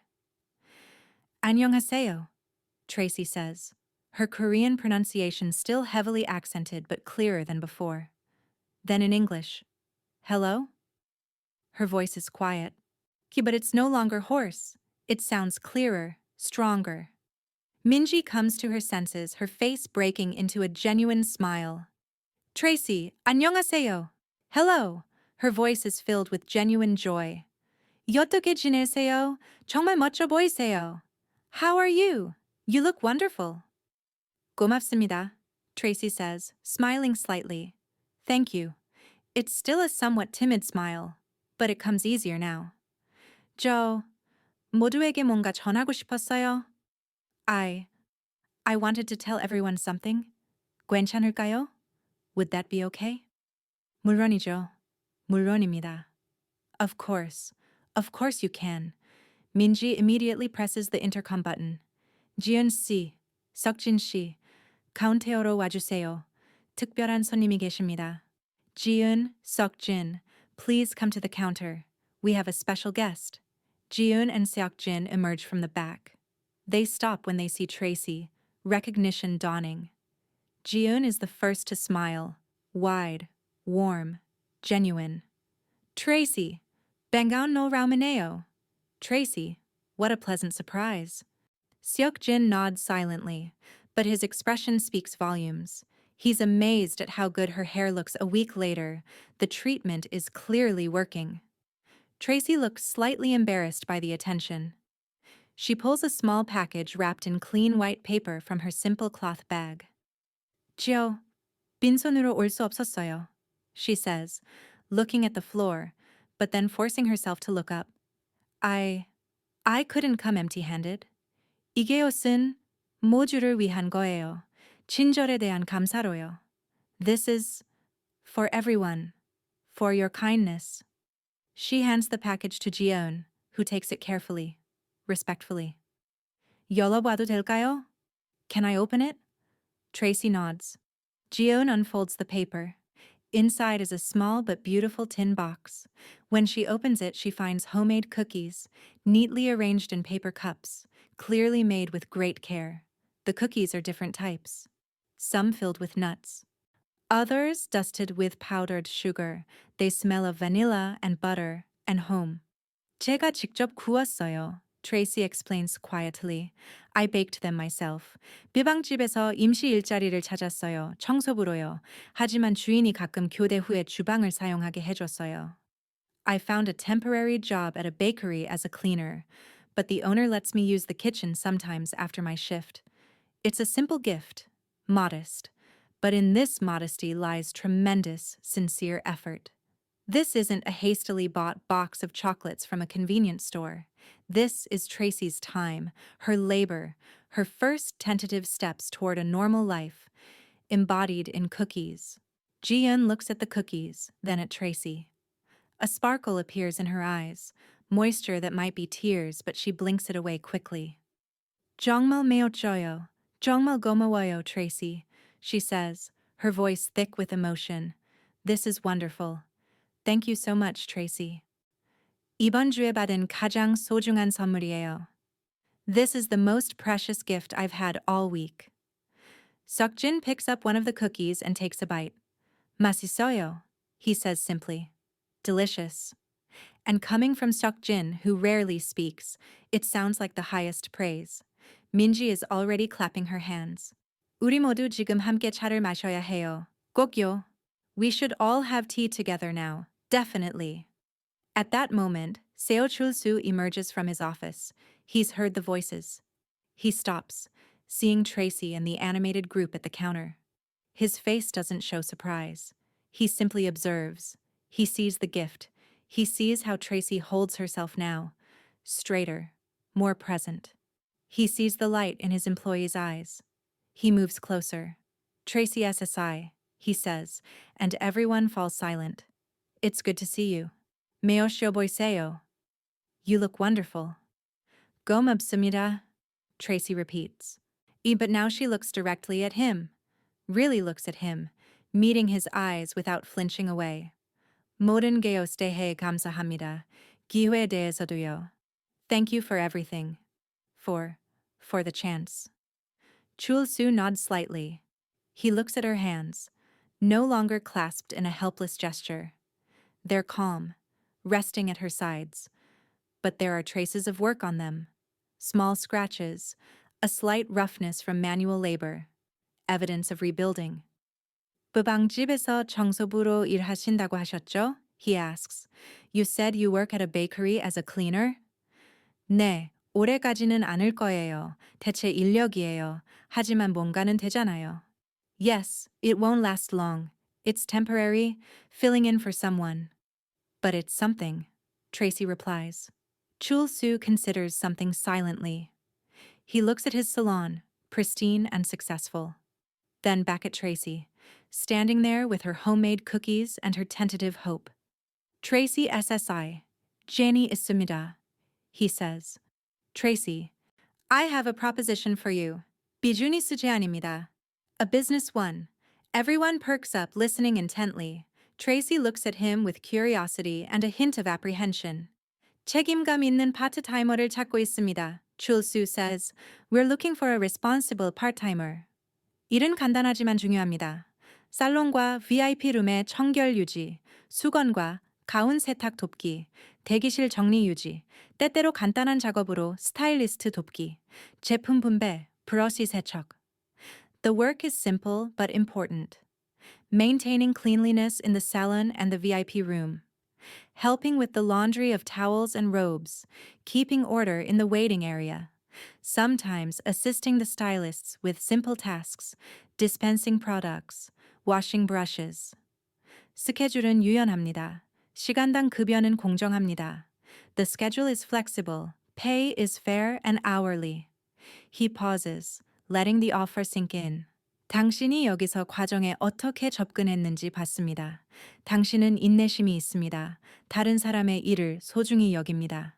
"안녕하세요," Tracy says, her Korean pronunciation still heavily accented but clearer than before. Then in English, "Hello?" Her voice is quiet. But it's no longer hoarse. It sounds clearer, stronger. Minji comes to her senses, her face breaking into a genuine smile. "Tracy, 안녕하세요." "Hello." Her voice is filled with genuine joy. "어떻게 지내세요? 정말 멋져 보이세요." "How are you? You look wonderful." "고맙습니다," Tracy says, smiling slightly. "Thank you." It's still a somewhat timid smile, but it comes easier now. "저 모두에게 뭔가 전하고 싶었어요." I wanted to tell everyone something. 괜찮을까요? Would that be okay? 물론이죠. 물론입니다. Of course. Of course you can. Minji immediately presses the intercom button. 지은 씨, 석진 씨, 카운터로 와주세요. 특별한 손님이 계십니다. 지은, Seokjin, please come to the counter. We have a special guest. Jiun and Seokjin emerge from the back. They stop when they see Tracy, recognition dawning. Jiun is the first to smile, wide, warm, genuine. "Tracy, bangaon no raumaneo." "Tracy, what a pleasant surprise." Seokjin nods silently, but his expression speaks volumes. He's amazed at how good her hair looks a week later. The treatment is clearly working. Tracy looks slightly embarrassed by the attention. She pulls a small package wrapped in clean white paper from her simple cloth bag. "지호, 빈손으로 올 수 없었어요," she says, looking at the floor, but then forcing herself to look up. I couldn't come empty-handed. "이게 옷은 모두를 위한 거예요. 친절에 대한 감사로요." This is for everyone, for your kindness. She hands the package to Jiyeon, who takes it carefully, respectfully. 열어봐도 될까요? Can I open it? Tracy nods. Jiyeon unfolds the paper. Inside is a small but beautiful tin box. When she opens it, she finds homemade cookies, neatly arranged in paper cups, clearly made with great care. The cookies are different types. Some filled with nuts. Others dusted with powdered sugar. They smell of vanilla and butter and home. 제가 직접 구웠어요. Tracy explains quietly. I baked them myself. 비방집에서 임시 일자리를 찾았어요. 청소부로요. 하지만 주인이 가끔 교대 후에 주방을 사용하게 해줬어요. I found a temporary job at a bakery as a cleaner, but the owner lets me use the kitchen sometimes after my shift. It's a simple gift, modest, but in this modesty lies tremendous, sincere effort. This isn't a hastily bought box of chocolates from a convenience store. This is Tracy's time, her labor, her first tentative steps toward a normal life, embodied in cookies. Jiyeon looks at the cookies, then at Tracy. A sparkle appears in her eyes, moisture that might be tears, but she blinks it away quickly. 정말 매웠어요. 정말 고마워요, Tracy, she says, her voice thick with emotion. This is wonderful. Thank you so much, Tracy. 이번 주에 받은 가장 소중한 선물이에요. This is the most precious gift I've had all week. Seokjin picks up one of the cookies and takes a bite. 맛있어요, he says simply. Delicious. And coming from Seokjin, who rarely speaks, it sounds like the highest praise. Minji is already clapping her hands. 우리 모두 지금 함께 차를 마셔야 해요. 꼭요. We should all have tea together now, definitely. At that moment, Seo Chul-soo emerges from his office. He's heard the voices. He stops, seeing Tracy and the animated group at the counter. His face doesn't show surprise. He simply observes. He sees the gift. He sees how Tracy holds herself now, straighter, more present. He sees the light in his employee's eyes. He moves closer. Tracy SSI, he says, and everyone falls silent. It's good to see you. Meosho boiseo. You look wonderful. Gomabsumida, Tracy repeats. But now she looks directly at him, really looks at him, meeting his eyes without flinching away. 모든 게 대해 감사합니다. 기회에 대해서도요. Thank you for everything. For the chance. Chul-Su nods slightly. He looks at her hands, no longer clasped in a helpless gesture. They're calm, resting at her sides, but there are traces of work on them. Small scratches, a slight roughness from manual labor, evidence of rebuilding. 부방집에서 청소부로 일하신다고 하셨죠? He asks. You said you work at a bakery as a cleaner? 네, 오래 가지는 않을 거예요. 대체 인력이에요. 하지만 뭔가는 되잖아요. Yes, it won't last long. It's temporary, filling in for someone. But it's something, Tracy replies. Chul-Su considers something silently. He looks at his salon, pristine and successful. Then back at Tracy, standing there with her homemade cookies and her tentative hope. Tracy SSI, Jenny 있습니다, he says. Tracy, I have a proposition for you. 비준이 수제 아닙니다. A business one. Everyone perks up, listening intently. Tracy looks at him with curiosity and a hint of apprehension. 책임감 있는 파트타이머를 찾고 있습니다, Chul-Su says. We're looking for a responsible part-timer. 일은 간단하지만 중요합니다. 살롱과 VIP 룸의 청결 유지, 수건과 가운 세탁 돕기, 대기실 정리 유지, 때때로 간단한 작업으로 스타일리스트 돕기, 제품 분배, 브러쉬 세척. The work is simple but important. Maintaining cleanliness in the salon and the VIP room. Helping with the laundry of towels and robes. Keeping order in the waiting area. Sometimes assisting the stylists with simple tasks, dispensing products, washing brushes. 스케줄은 유연합니다. 시간당 급여는 공정합니다. The schedule is flexible. Pay is fair and hourly. He pauses, letting the offer sink in. 당신이 여기서 과정에 어떻게 접근했는지 봤습니다. 당신은 인내심이 있습니다. 다른 사람의 일을 소중히 여깁니다.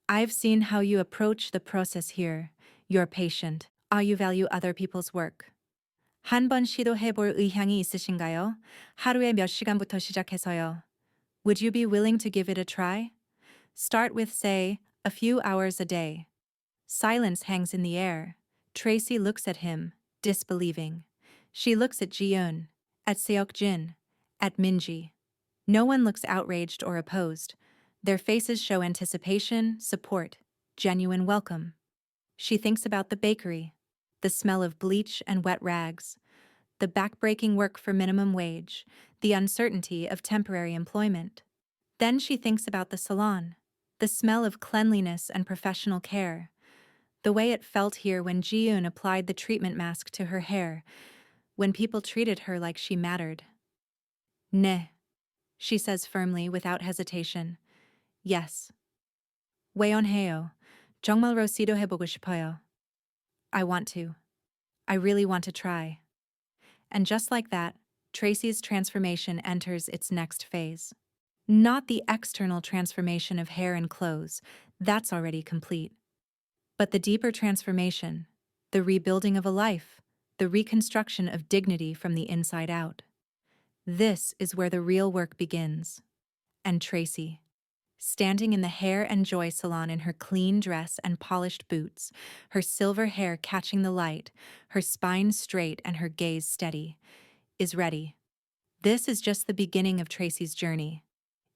I've seen how you approach the process here. You're patient. You value other people's work. 한 번 시도해볼 의향이 있으신가요? 하루에 몇 시간부터 시작해서요. Would you be willing to give it a try? Start with, say, a few hours a day. Silence hangs in the air. Tracy looks at him, disbelieving. She looks at Ji-eun, at Seok-jin, at Minji. No one looks outraged or opposed. Their faces show anticipation, support, genuine welcome. She thinks about the bakery, the smell of bleach and wet rags, the back-breaking work for minimum wage, the uncertainty of temporary employment. Then she thinks about the salon, the smell of cleanliness and professional care, the way it felt here when Ji-eun applied the treatment mask to her hair, when people treated her like she mattered. 네, she says firmly without hesitation. Yes. 외연해요. 정말로 시도해보고 싶어요. I want to. I really want to try. And just like that, Tracy's transformation enters its next phase. Not the external transformation of hair and clothes, that's already complete. But the deeper transformation, the rebuilding of a life, the reconstruction of dignity from the inside out. This is where the real work begins. And Tracy, standing in the Hair and Joy salon in her clean dress and polished boots, her silver hair catching the light, her spine straight and her gaze steady, is ready. This is just the beginning of Tracy's journey.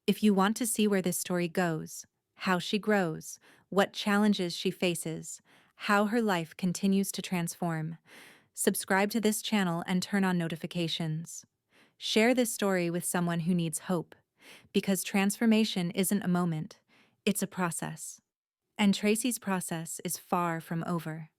If you want to see where this story goes, how she grows, what challenges she faces, how her life continues to transform, subscribe to this channel and turn on notifications. Share this story with someone who needs hope, because transformation isn't a moment, it's a process. And Tracy's process is far from over.